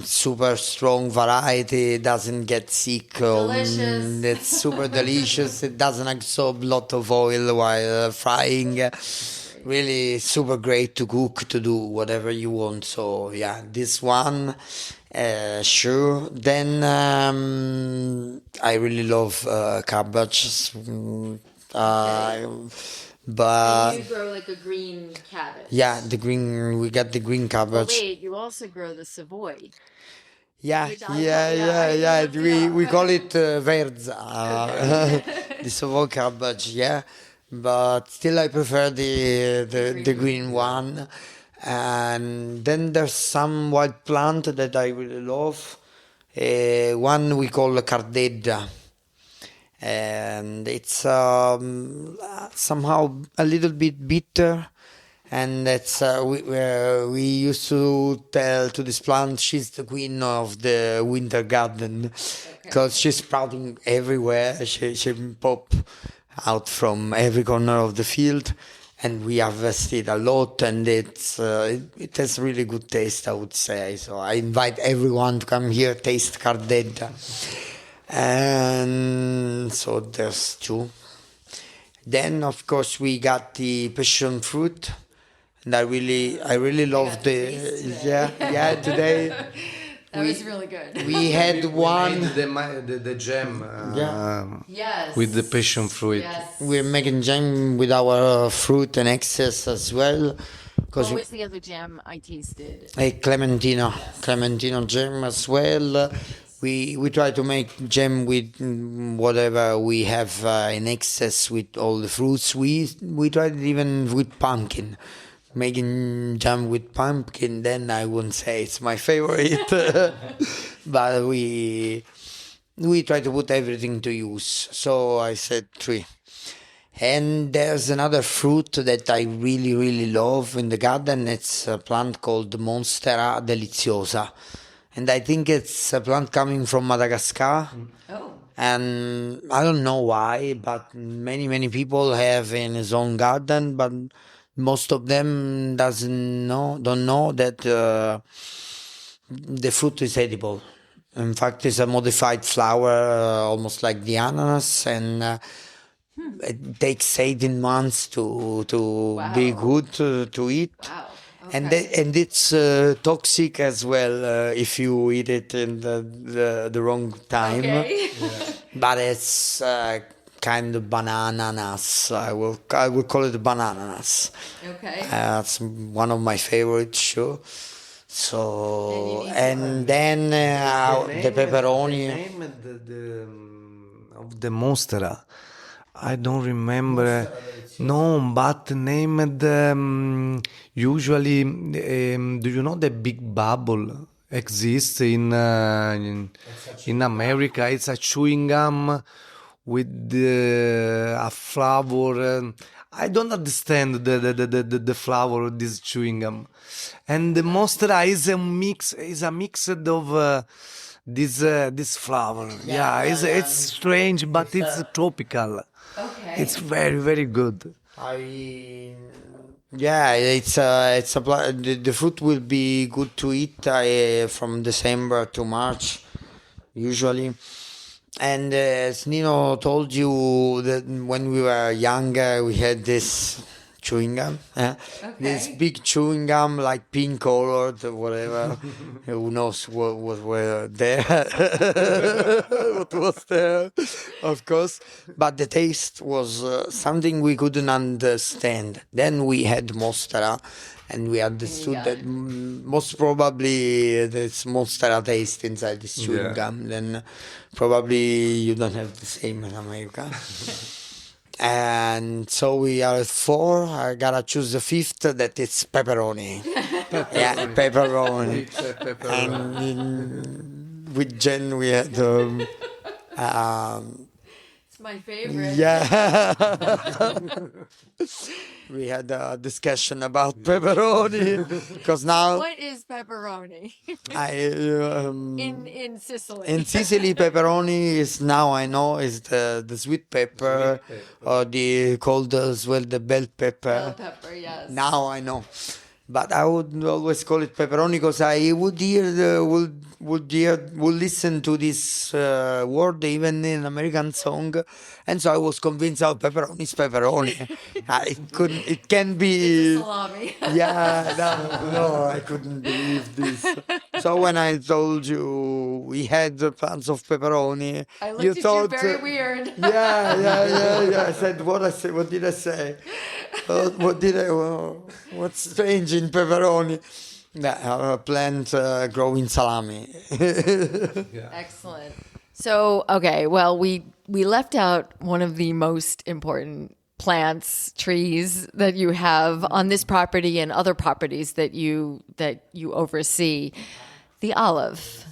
Speaker 2: Super strong variety, doesn't get sick.
Speaker 1: Delicious.
Speaker 2: It's super delicious. It doesn't absorb a lot of oil while frying. Really super great to cook, to do whatever you want. So yeah, this one, sure. Then I really love cabbage. But
Speaker 1: And you grow like a green cabbage.
Speaker 2: yeah, we got the green
Speaker 1: But
Speaker 2: cabbage.
Speaker 1: wait, you also grow the Savoy.
Speaker 2: Yeah,
Speaker 1: Which I looked it
Speaker 2: We
Speaker 1: up.
Speaker 2: call it verza, the Savoy cabbage. Yeah, but still I prefer the green one. And then there's some wild plant that I really love. One we call cardedda. And it's somehow a little bit bitter, and that's we used to tell to this plant she's the queen of the winter garden because she's sprouting everywhere. She pop out from every corner of the field, and we harvested a lot, and it has really good taste, I would say. So I invite everyone to come here, taste cardedda. And so there's 2. Then of course we got the passion fruit, and I really love the today.
Speaker 1: That was really good.
Speaker 2: We had one.
Speaker 3: The jam.
Speaker 1: Yes.
Speaker 3: With the passion fruit.
Speaker 1: Yes.
Speaker 2: We're making jam with our fruit and excess as well, because
Speaker 1: What was the other jam I tasted?
Speaker 2: a Clementino jam as well. We try to make jam with whatever we have in excess with all the fruits. We tried it even with pumpkin. Making jam with pumpkin, then I wouldn't say it's my favorite. But we try to put everything to use. So I said 3. And there's another fruit that I really, really love in the garden. It's a plant called Monstera deliziosa. And I think it's a plant coming from Madagascar.
Speaker 1: Oh.
Speaker 2: And I don't know why, but many people have in his own garden, but most of them don't know that the fruit is edible. In fact, it's a modified flower, almost like the ananas, and it takes 18 months to be good to eat.
Speaker 1: Wow.
Speaker 2: And
Speaker 1: Okay.
Speaker 2: and it's toxic as well if you eat it in the wrong time.
Speaker 1: Okay.
Speaker 2: But it's kind of banananas. I will call it banananas.
Speaker 1: Okay.
Speaker 2: It's one of my favorites, sure. So
Speaker 1: And
Speaker 2: then the pepperoni.
Speaker 3: The name of the monstera, I don't remember. No, but named usually. Do you know the big bubble exists in America? It's a chewing gum with a flavor. I don't understand the flavor of this chewing gum, and the monstera is a mix. Is a mix of this flower. Yeah, it's strange, but it's tropical.
Speaker 1: Okay.
Speaker 3: It's very, very good.
Speaker 2: It's the fruit will be good to eat from December to March, usually. And as Nino told you that when we were younger, we had this chewing gum, this big chewing gum, like pink colored or whatever. Who knows what were there? What was there, of course. But the taste was something we couldn't understand. Then we had Monstera, and we understood that most probably there's Monstera taste inside this chewing gum. Then probably you don't have the same in America. And so we are at 4. I gotta choose the 5th. That it's pepperoni. Yeah, pepperoni. And with Jen we had
Speaker 1: It's my favorite.
Speaker 2: yeah. We had a discussion about pepperoni because now
Speaker 1: What is pepperoni in Sicily?
Speaker 2: in Sicily, pepperoni is now I know is the sweet pepper, or the called as well the bell pepper.
Speaker 1: Bell pepper, yes.
Speaker 2: Now I know, but I would always call it pepperoni because I would would listen to this word even in American song, and so I was convinced how pepperoni is pepperoni. It can be.
Speaker 1: Salami.
Speaker 2: Yeah, no, I couldn't believe this. So when I told you we had the plants of pepperoni,
Speaker 1: I looked
Speaker 2: you
Speaker 1: at
Speaker 2: thought,
Speaker 1: you very weird.
Speaker 2: yeah. I said, what did I say? What's strange in pepperoni? A plant growing salami.
Speaker 1: Excellent. So, okay, well, we left out one of the most important plants, trees that you have on this property and other properties that you oversee, the olive.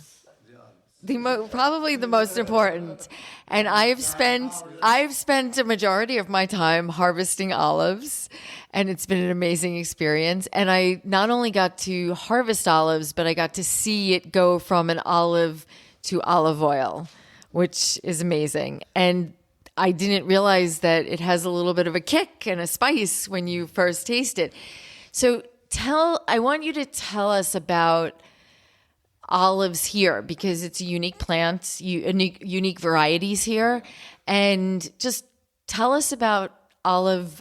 Speaker 1: Probably the most important. And I've spent a majority of my time harvesting olives, and it's been an amazing experience. And I not only got to harvest olives, but I got to see it go from an olive to olive oil, which is amazing. And I didn't realize that it has a little bit of a kick and a spice when you first taste it. So I want you to tell us about olives here, because it's a unique plant, unique varieties here, and just tell us about olive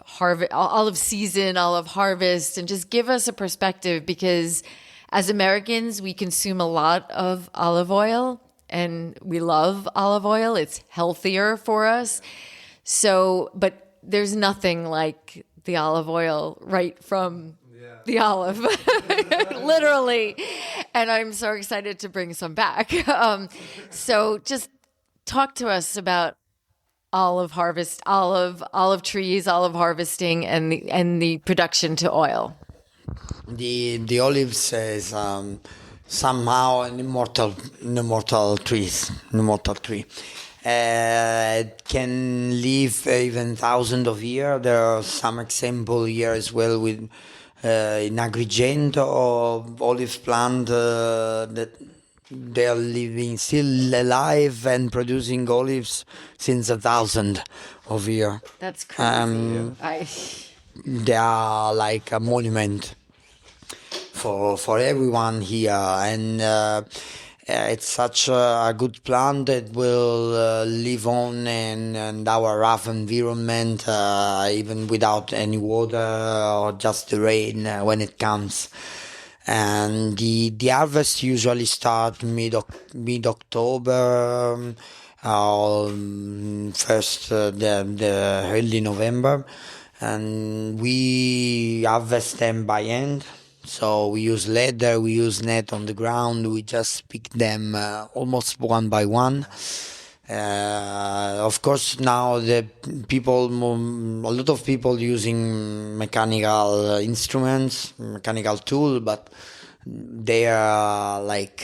Speaker 1: season, olive harvest, and just give us a perspective, because as Americans, we consume a lot of olive oil and we love olive oil. It's healthier for us. So, but there's nothing like the olive oil right from the olive, literally. And I'm so excited to bring some back. So just talk to us about olive harvest, olive trees, olive harvesting, and the production to oil.
Speaker 2: The olives is somehow an immortal tree. It can live even thousands of years. There are some example here as well with in Agrigento of olive plant that they are living still alive and producing olives since 1,000 of years.
Speaker 1: That's crazy.
Speaker 2: They are like a monument for everyone here, and it's such a good plant that will live on in our rough environment, even without any water or just the rain when it comes. And the harvest usually start mid October, first the early November, and we harvest them by hand. So we use leather, we use net on the ground, we just pick them almost one by one. Of course, now a lot of people using mechanical instruments, mechanical tool, but they are like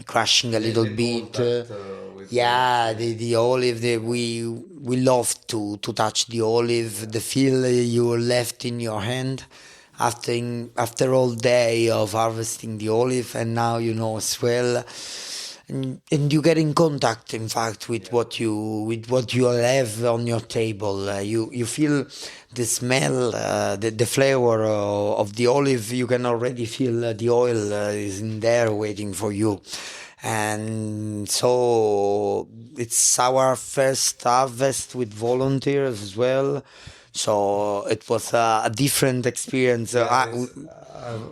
Speaker 2: crushing a little bit. The olive. We love to touch the olive, the feel you left in your hand after all day of harvesting the olive, and now you know as well. And you get in contact, in fact, with what you have on your table. You feel the smell, the flavor of the olive. You can already feel the oil is in there waiting for you. And so it's our first harvest with volunteers as well. So it was a different experience.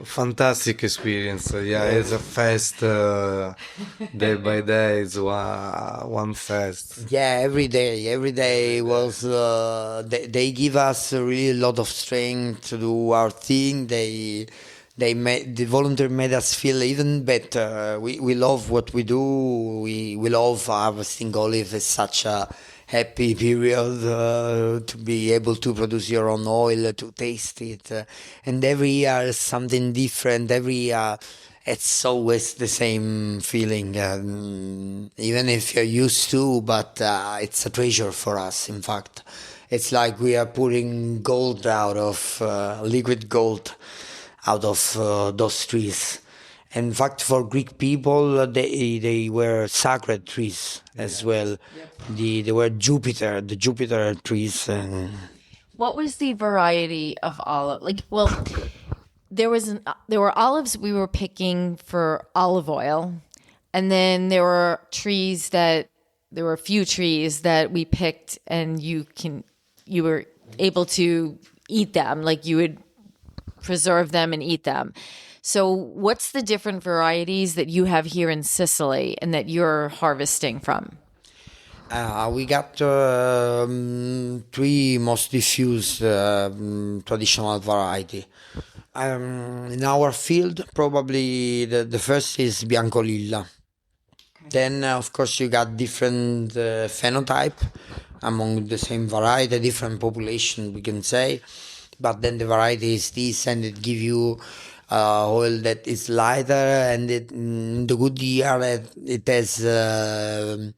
Speaker 3: Fantastic experience. It's a fest. Day by day, it's one fest.
Speaker 2: Yeah, every day was. They give us really a lot of strength to do our thing. The volunteer made us feel even better. We love what we do. We love harvesting olive. It's such a happy period to be able to produce your own oil, to taste it, and every year is something different. Every year it's always the same feeling, even if you're used to, but it's a treasure for us. In fact, it's like we are putting gold out of liquid gold out of those trees. In fact, for Greek people, they were sacred trees as well. Yep. They were the Jupiter trees.
Speaker 1: What was the variety of olive? There were olives we were picking for olive oil, and then there were a few trees that we picked, and you were able to eat them, like you would preserve them and eat them. So what's the different varieties that you have here in Sicily and that you're harvesting from?
Speaker 2: We got three most diffused traditional variety. In our field, probably the first is Biancolilla. Okay. Then, of course, you got different phenotype among the same variety, different population, we can say. But then the variety is this, and it gives you oil that is lighter, and in the good year it has a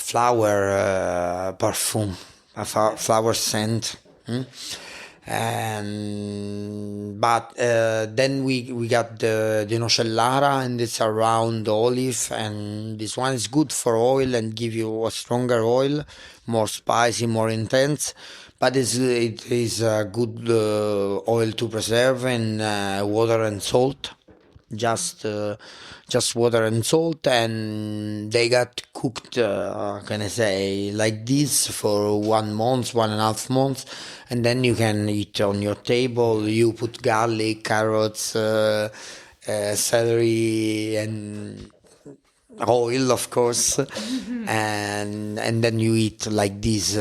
Speaker 2: flower perfume, a flower scent. But then we got the Nocellara, and it's a round olive, and this one is good for oil and give you a stronger oil, more spicy, more intense. But it is a good oil to preserve in water and salt, just water and salt, and they got cooked, can I say, like this for 1 month, 1.5 months, and then you can eat on your table. You put garlic, carrots, celery, and oil, of course, and then you eat like this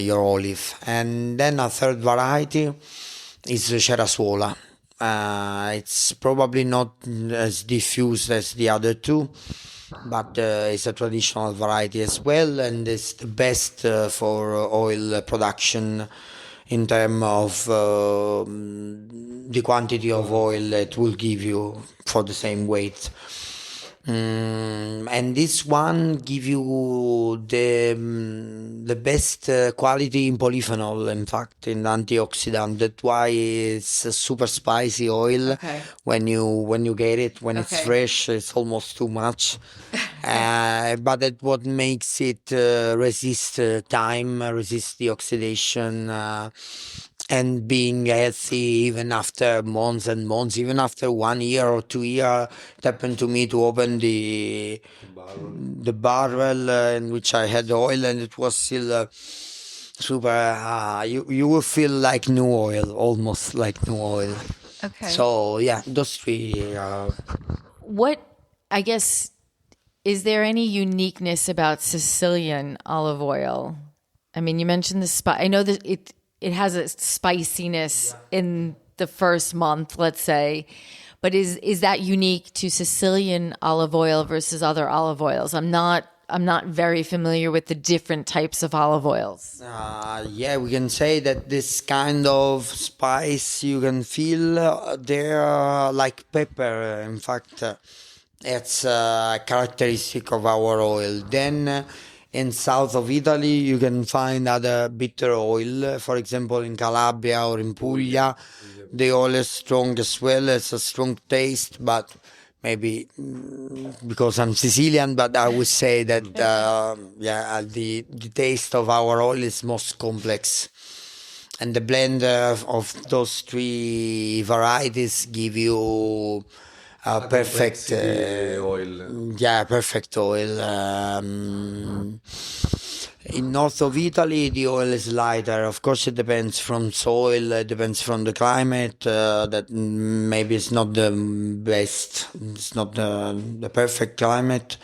Speaker 2: your olive. And then a third variety is Cerasuola. It's probably not as diffused as the other two, but it's a traditional variety as well, and it's the best for oil production in terms of the quantity of oil it will give you for the same weight. And this one give you the best quality in polyphenol, in fact, in antioxidant. That's why it's a super spicy oil.
Speaker 1: Okay.
Speaker 2: When you get it, when it's
Speaker 1: Okay.
Speaker 2: fresh, it's almost too much. But that what makes it resist time, resist the oxidation, and being healthy even after months and months, even after 1 year or 2 years. It happened to me to open the barrel in which I had oil, and it was still super. You will feel like new oil, almost like new oil.
Speaker 1: Okay.
Speaker 2: So yeah, those three.
Speaker 1: What, I guess, is there any uniqueness about Sicilian olive oil? I mean, you mentioned the spice. I know that it has a spiciness in the first month, let's say, but is that unique to Sicilian olive oil versus other olive oils? I'm not very familiar with the different types of olive oils.
Speaker 2: Yeah, we can say that this kind of spice you can feel there, like pepper. In fact, it's a characteristic of our oil. Then in south of Italy, you can find other bitter oil. For example, in Calabria or in Puglia, the oil is strong as well. It's a strong taste, but maybe because I'm Sicilian, but I would say that the taste of our oil is most complex, and the blend of those three varieties give you a perfect
Speaker 3: oil.
Speaker 2: Yeah, perfect oil. In north of Italy, the oil is lighter. Of course, it depends from soil, it depends from the climate. That maybe it's not the best, it's not the perfect climate.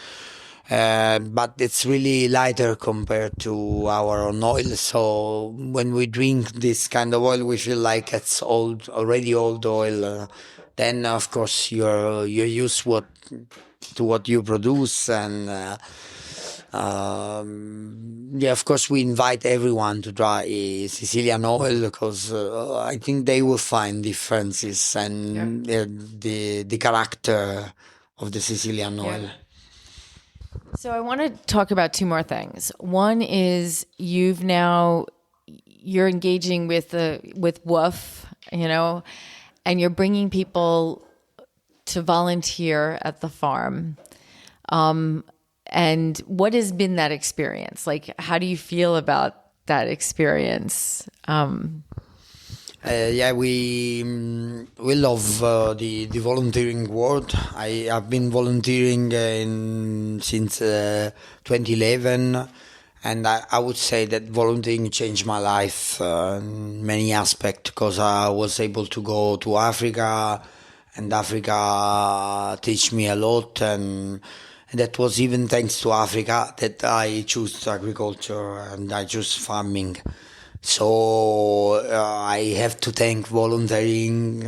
Speaker 2: But it's really lighter compared to our own oil. So when we drink this kind of oil, we feel like it's already old oil. Then, of course, you're used to what you produce, and yeah, of course, we invite everyone to try Sicilian oil because I think they will find differences and the character of the Sicilian oil.
Speaker 1: So I want to talk about two more things. One is you're engaging with WWOOF, and you're bringing people to volunteer at the farm. And what has been that experience? Like, how do you feel about that experience?
Speaker 2: Yeah, we love the volunteering world. I have been volunteering since 2011, and I would say that volunteering changed my life in many aspects because I was able to go to Africa, and Africa teach me a lot, and that was even thanks to Africa that I chose agriculture and I chose farming. So I have to thank volunteering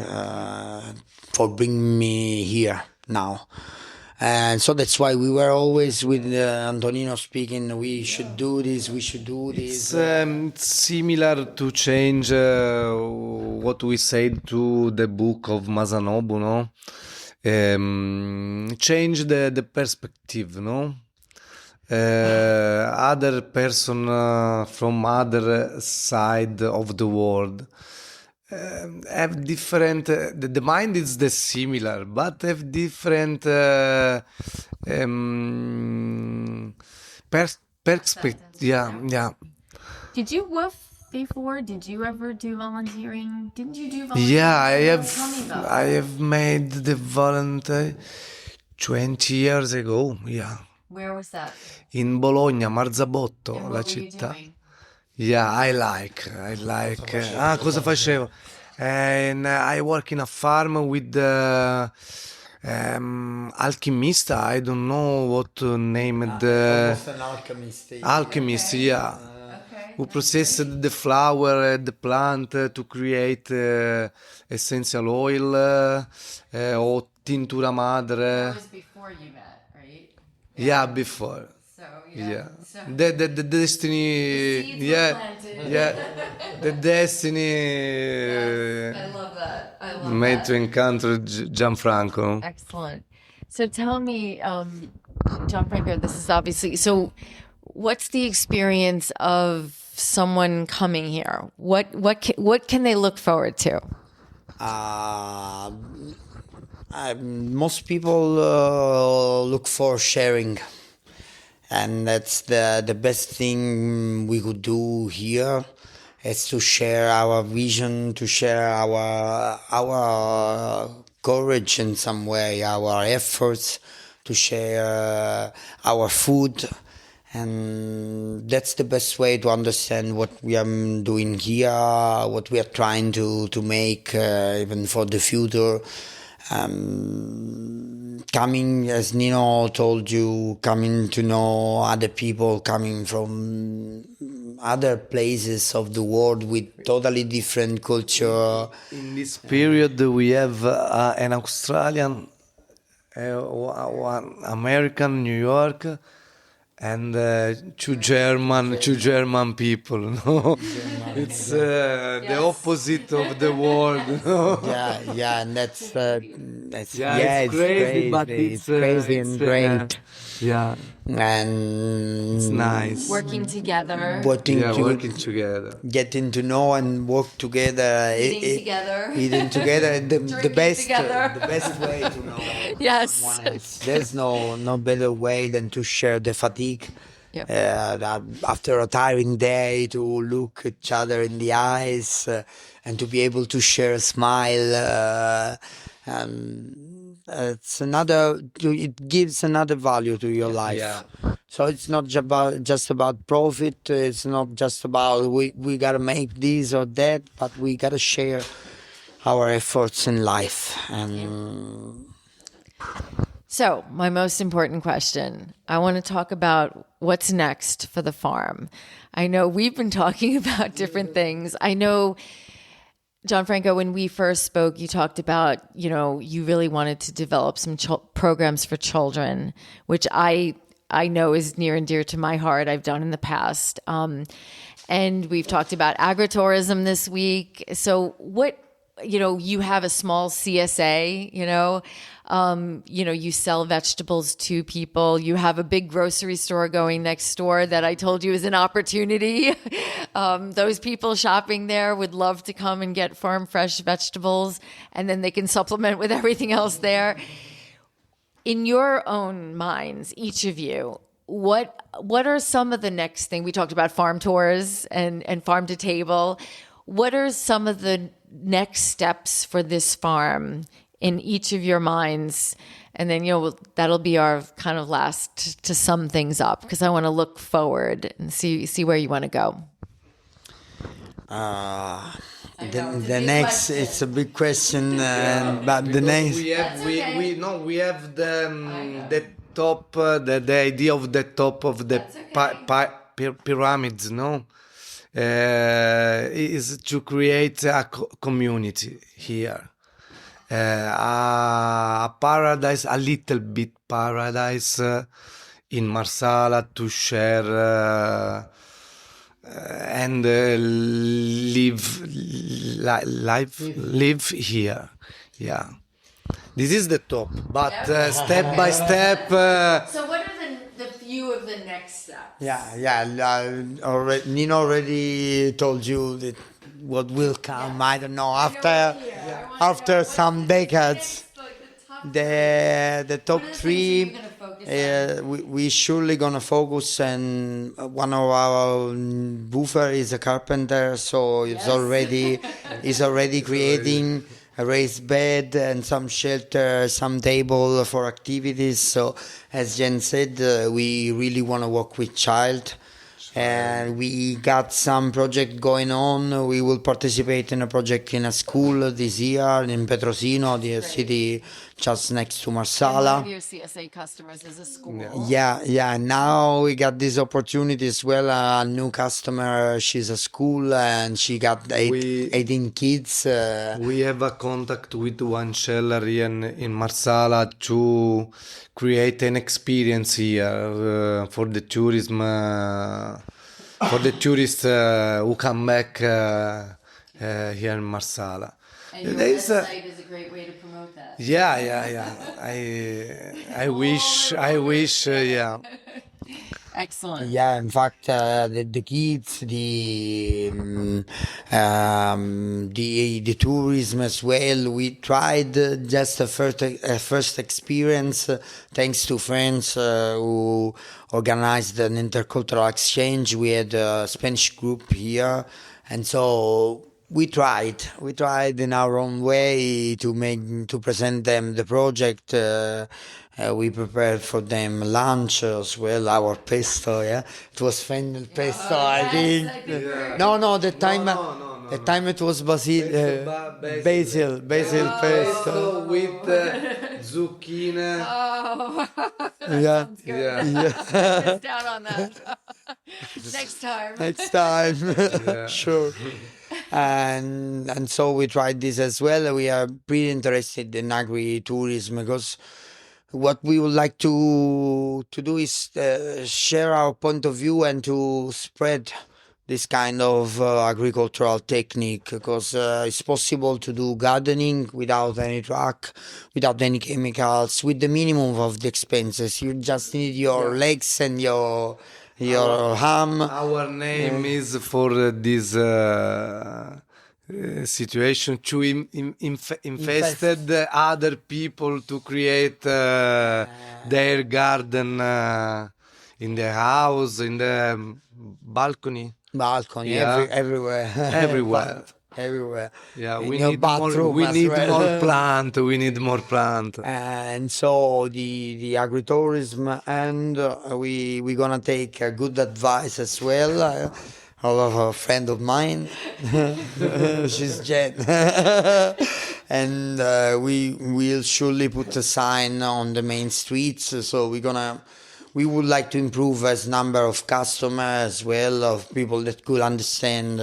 Speaker 2: for bringing me here now. And so that's why we were always with Antonino speaking, we should do this, we should do this.
Speaker 3: It's similar to change what we said to the book of Masanobu, no? Change the perspective, no? Other person from other side of the world have different. The mind is the similar, but have different perspective. Yeah.
Speaker 1: Did you WWOOF before? Did you ever do volunteering? Didn't you do volunteering?
Speaker 3: Yeah,
Speaker 1: Tell me about
Speaker 3: I have made the volunteer 20 years ago. Yeah.
Speaker 1: Where was that?
Speaker 3: In Bologna, Marzabotto,
Speaker 1: And
Speaker 3: la
Speaker 1: what were you
Speaker 3: città.
Speaker 1: doing?
Speaker 3: Yeah, I like. Cosa facevo? And I work in a farm with alchemist. I don't know what to name it.
Speaker 2: Almost an alchemist.
Speaker 3: Alchemist, yeah.
Speaker 1: Okay.
Speaker 3: Who processed the flower, the plant to create essential oil or tintura madre.
Speaker 1: That was before you met, right?
Speaker 3: Yeah, before.
Speaker 1: So
Speaker 3: Yeah. The destiny. Yeah. Yeah. The destiny.
Speaker 1: I love that. I love
Speaker 3: Made
Speaker 1: that.
Speaker 3: to encounter Gianfranco.
Speaker 1: Excellent. So tell me, Gianfranco, this is obviously so. What's the experience of someone coming here? What can they look forward to?
Speaker 2: Most people look for sharing, and that's the best thing we could do here. Is to share our vision, to share our courage in some way, our efforts, to share our food. And that's the best way to understand what we are doing here, what we are trying to make even for the future. Coming, as Nino told you, coming to know other people coming from other places of the world with totally different culture.
Speaker 3: In this period, we have an Australian, one American, New York, and two German people. No, it's the opposite of the world. No?
Speaker 2: Yeah, and that's
Speaker 3: it's crazy, but
Speaker 2: it's crazy and great.
Speaker 3: Yeah,
Speaker 2: and
Speaker 3: it's nice.
Speaker 1: Working together.
Speaker 3: Working together.
Speaker 2: Getting to know and work together. Eating together. The best way to know.
Speaker 1: Yes.
Speaker 2: Someone else. There's no better way than to share the fatigue.
Speaker 1: Yep.
Speaker 2: After a tiring day, to look each other in the eyes and to be able to share a smile. It gives another value to your life.
Speaker 3: Yeah.
Speaker 2: So it's not just about profit. It's not just about we gotta make this or that, but we gotta share our efforts in life. And
Speaker 1: so, my most important question, I want to talk about what's next for the farm. I know we've been talking about different things. I know, Gianfranco, when we first spoke, you talked about, you really wanted to develop some programs for children, which I know is near and dear to my heart. I've done in the past. And we've talked about agritourism this week. So you have a small CSA, you sell vegetables to people. You have a big grocery store going next door that I told you is an opportunity. Those people shopping there would love to come and get farm fresh vegetables, and then they can supplement with everything else there. In your own minds, each of you, what are some of the next thing? We talked about farm tours and farm to table. What are some of the next steps for this farm in each of your minds? And then, that'll be our kind of last to sum things up, because I want to look forward and see where you want to go.
Speaker 2: The next, it's a big question, but the next.
Speaker 3: We have the top, the idea of the top of the pyramids, no? Is to create a community here, a paradise, a little bit paradise in Marsala to share and live here. Yeah, this is the top, but step by step.
Speaker 1: So what are the few of the next steps?
Speaker 2: Nino already told you that what will come. I don't know, after some decades. The top three, we surely gonna focus, and one of our woofer is a carpenter, so he's already creating a raised bed and some shelter, some table for activities. So as Jen said, we really want to work with child. And we got some project going on. We will participate in a project in a school this year in Petrosino, the city just next to
Speaker 1: One
Speaker 2: Marsala.
Speaker 1: of your CSA customers is a school.
Speaker 2: Yeah. Now we got this opportunity as well. A new customer. She's a school and she got 18 kids.
Speaker 3: We have a contact with one seller here in Marsala to create an experience here for the tourism, for the tourists who come back here in Marsala.
Speaker 1: And your
Speaker 3: There is a-
Speaker 1: website is a great way to promote that.
Speaker 3: Yeah. I wish, yeah.
Speaker 1: Excellent.
Speaker 2: Yeah, in fact, the kids, the tourism as well. We tried just a first experience, thanks to friends who organized an intercultural exchange. We had a Spanish group here, and so we tried in our own way to present them the project. We prepared for them lunch as well, our pesto. Yeah, it was fennel pesto, I think. No, the time.
Speaker 3: No.
Speaker 2: The time it was basil
Speaker 3: Basil.
Speaker 2: pesto.
Speaker 3: With zucchini.
Speaker 1: Oh,
Speaker 2: Yeah,
Speaker 3: Yeah.
Speaker 1: miss down on that. Next time.
Speaker 2: next time. Sure. And so we tried this as well. We are pretty interested in agritourism because what we would like to do is share our point of view and to spread this kind of agricultural technique, because it's possible to do gardening without any truck, without any chemicals, with the minimum of the expenses. You just need your legs and your arm.
Speaker 3: Our name is for this situation to infested other people to create their garden in the house, in the balcony. Yeah.
Speaker 2: Everywhere.
Speaker 3: Everywhere.
Speaker 2: Everywhere.
Speaker 3: Yeah,
Speaker 2: In
Speaker 3: we
Speaker 2: your
Speaker 3: need more.
Speaker 2: bathroom
Speaker 3: We
Speaker 2: as
Speaker 3: need
Speaker 2: well.
Speaker 3: more plant. We need more plant.
Speaker 2: And so the agritourism, and we gonna take good advice as well. Of a friend of mine, she's Jen, and we will surely put a sign on the main streets. So we would like to improve as number of customers as well, of people that could understand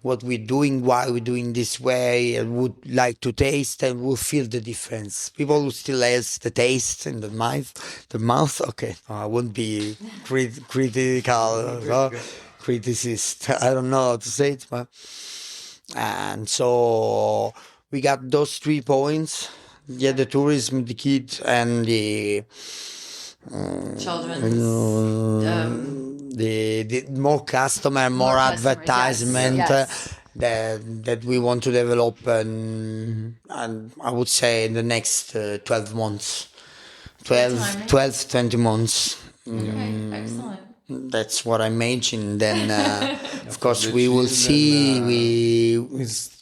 Speaker 2: what we're doing, why we're doing this way, and would like to taste and will feel the difference. People who still has the taste in the mouth. Okay, I wouldn't be critical. Criticist. I don't know how to say it, but and so we got those 3 points. Yeah, the tourism, the kids, and the
Speaker 1: Children's.
Speaker 2: the more customer, more
Speaker 1: customers,
Speaker 2: advertisement.
Speaker 1: yes.
Speaker 2: That we want to develop, and I would say in the next 12 months,
Speaker 1: 12,
Speaker 2: 20 months.
Speaker 1: Okay, excellent.
Speaker 2: That's what I imagine. Then, of course,
Speaker 3: the
Speaker 2: we will
Speaker 3: children,
Speaker 2: see.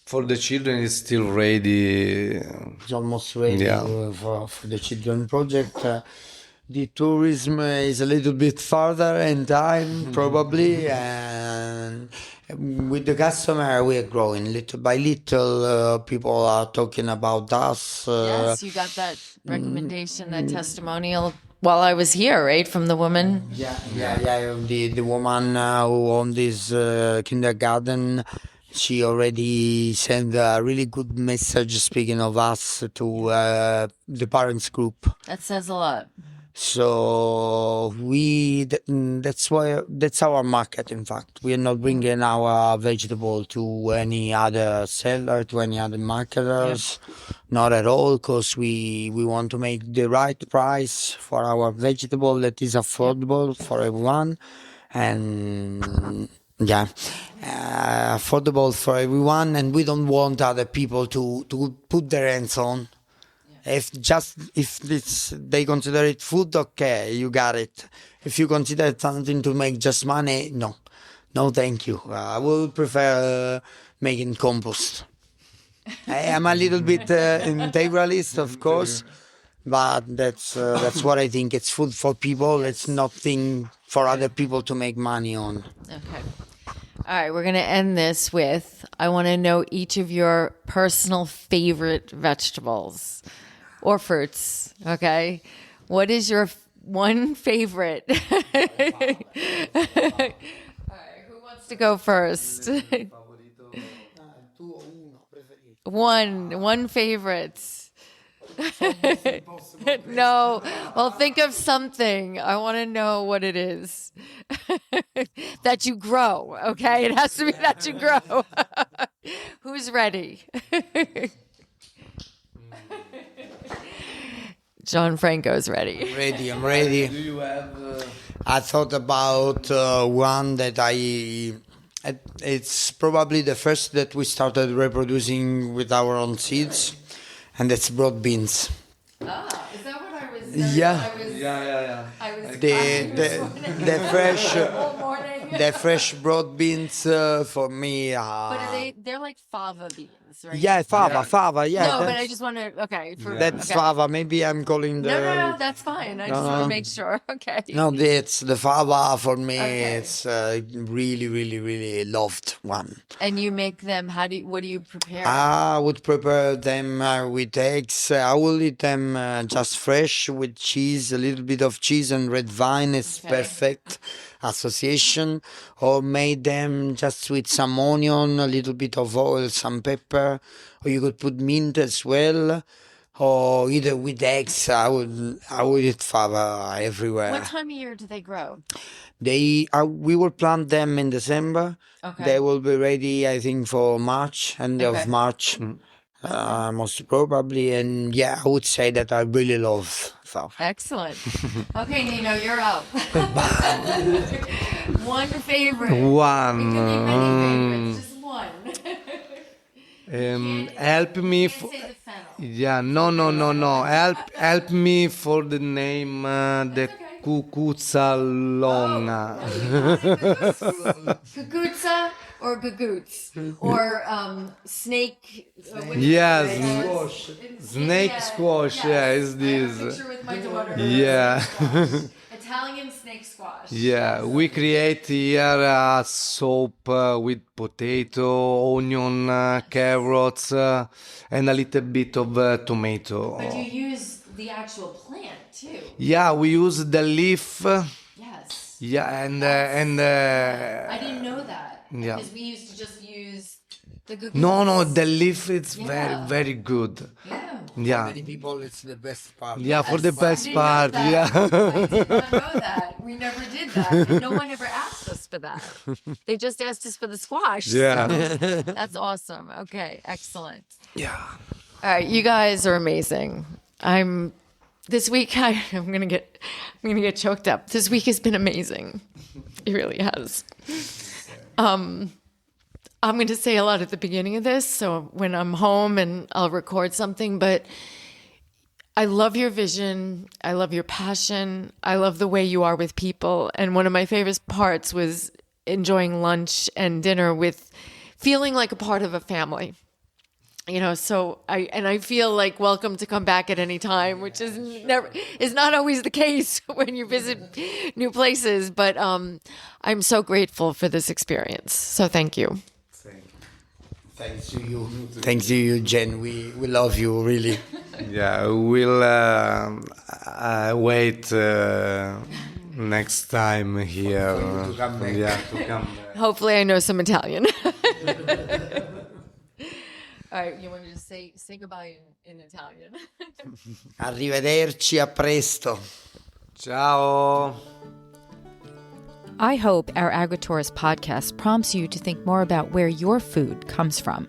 Speaker 3: For the children, it's still ready.
Speaker 2: It's almost ready
Speaker 3: Yeah.
Speaker 2: for the children project. The tourism is a little bit farther in time, probably, and with the customer, we are growing little by little. People are talking about us.
Speaker 1: Yes, you got that recommendation, that testimonial while I was here, right? From the woman.
Speaker 2: Yeah. The woman who owned this kindergarten, she already sent a really good message speaking of us to the parents group.
Speaker 1: That says a lot.
Speaker 2: So that's our market. In fact, we are not bringing our vegetable to any other seller, to any other marketers, not at all, because we want to make the right price for our vegetable that is affordable for everyone, and affordable for everyone, and we don't want other people to put their hands on. If they consider it food, okay, you got it. If you consider it something to make just money, no, thank you. I would prefer making compost. I am a little bit integralist, of course, but that's what I think. It's food for people. It's nothing for other people to make money on.
Speaker 1: Okay. All right, we're going to end this with, I want to know each of your personal favorite vegetables. or fruits. Okay. What is your one favorite? All right, who wants to go first? One favorite. No, well, think of something. I want to know what it is that you grow. Okay, it has to be that you grow. Who's ready? Gianfranco's ready.
Speaker 2: I'm ready.
Speaker 3: Do you have?
Speaker 2: I thought about one that it's probably the first that we started reproducing with our own seeds, and that's broad beans.
Speaker 1: Ah, is that what I was?
Speaker 2: Yeah.
Speaker 3: Yeah.
Speaker 1: I was
Speaker 2: The fresh
Speaker 1: whole morning.
Speaker 2: the fresh broad beans for me.
Speaker 1: But are they're like fava beans, right?
Speaker 2: Yeah, fava. Yeah,
Speaker 1: No, but I just want to. Okay.
Speaker 2: that's
Speaker 1: okay.
Speaker 2: fava. Maybe I'm calling the.
Speaker 1: No, that's fine. I just want to make sure. Okay.
Speaker 2: No, that's the fava for me.
Speaker 1: Okay.
Speaker 2: It's really loved one.
Speaker 1: And you make them. What do you prepare?
Speaker 2: I would prepare them with eggs. I will eat them just fresh with cheese, a little bit of cheese and red wine. It's perfect association. Or made them just with some onion, a little bit of oil, some pepper. Or you could put mint as well. Or either with eggs. I would eat fava everywhere.
Speaker 1: What time of year do they grow?
Speaker 2: We will plant them in December.
Speaker 1: Okay.
Speaker 2: They will be ready, I think, for March, end of March, most probably. And yeah, I would say that I really love fava.
Speaker 1: Excellent. Okay, Nino, you're up. One favorite.
Speaker 3: One.
Speaker 1: It could be many favorites. Just one.
Speaker 3: Help me.
Speaker 1: Can't say the fennel.
Speaker 3: Yeah, no. Help me for the name. The cucuzza longa.
Speaker 1: Cucuzza or gagoots or snake.
Speaker 3: Yes,
Speaker 1: Squash.
Speaker 3: snake squash. Yeah, is
Speaker 1: I have a
Speaker 3: this?
Speaker 1: picture with my daughter.
Speaker 3: Yeah.
Speaker 1: Italian snake squash.
Speaker 3: Yeah, we create here a soup with potato, onion, carrots, and a little bit of tomato.
Speaker 1: But you use the actual plant too.
Speaker 3: Yeah, we use the leaf.
Speaker 1: Yes.
Speaker 3: Yeah, and
Speaker 1: I didn't know that.
Speaker 3: Yeah.
Speaker 1: Because we used to just use the gagoots.
Speaker 3: no, the leaf it's
Speaker 1: Yeah.
Speaker 3: very good.
Speaker 1: Yeah.
Speaker 3: Yeah.
Speaker 2: Many people, it's the best part.
Speaker 3: Yeah, for the
Speaker 1: I
Speaker 3: best
Speaker 1: didn't know
Speaker 3: part.
Speaker 1: that.
Speaker 3: Yeah.
Speaker 1: I did not know that. We never did that. And no one ever asked us for that. They just asked us for the squash.
Speaker 3: Yeah.
Speaker 1: So that's awesome. Okay, excellent.
Speaker 3: Yeah.
Speaker 1: All right, you guys are amazing. This week I'm gonna get choked up. This week has been amazing. It really has. I'm going to say a lot at the beginning of this, so when I'm home and I'll record something, but I love your vision. I love your passion. I love the way you are with people. And one of my favorite parts was enjoying lunch and dinner with feeling like a part of a family. You know, so I feel like welcome to come back at any time, which is not always the case when you visit new places, but I'm so grateful for this experience. So thank you.
Speaker 2: Thanks to you, Jen. We love you, really.
Speaker 3: Yeah, we'll wait next time here.
Speaker 2: To come back.
Speaker 3: Yeah, to come back.
Speaker 1: Hopefully I know some Italian. All right, you want to just say goodbye in Italian?
Speaker 2: Arrivederci, a presto.
Speaker 3: Ciao.
Speaker 1: I hope our Agritourist podcast prompts you to think more about where your food comes from,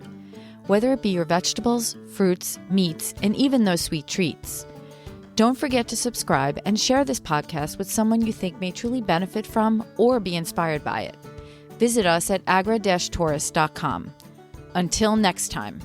Speaker 1: whether it be your vegetables, fruits, meats, and even those sweet treats. Don't forget to subscribe and share this podcast with someone you think may truly benefit from or be inspired by it. Visit us at agra-tourist.com. Until next time.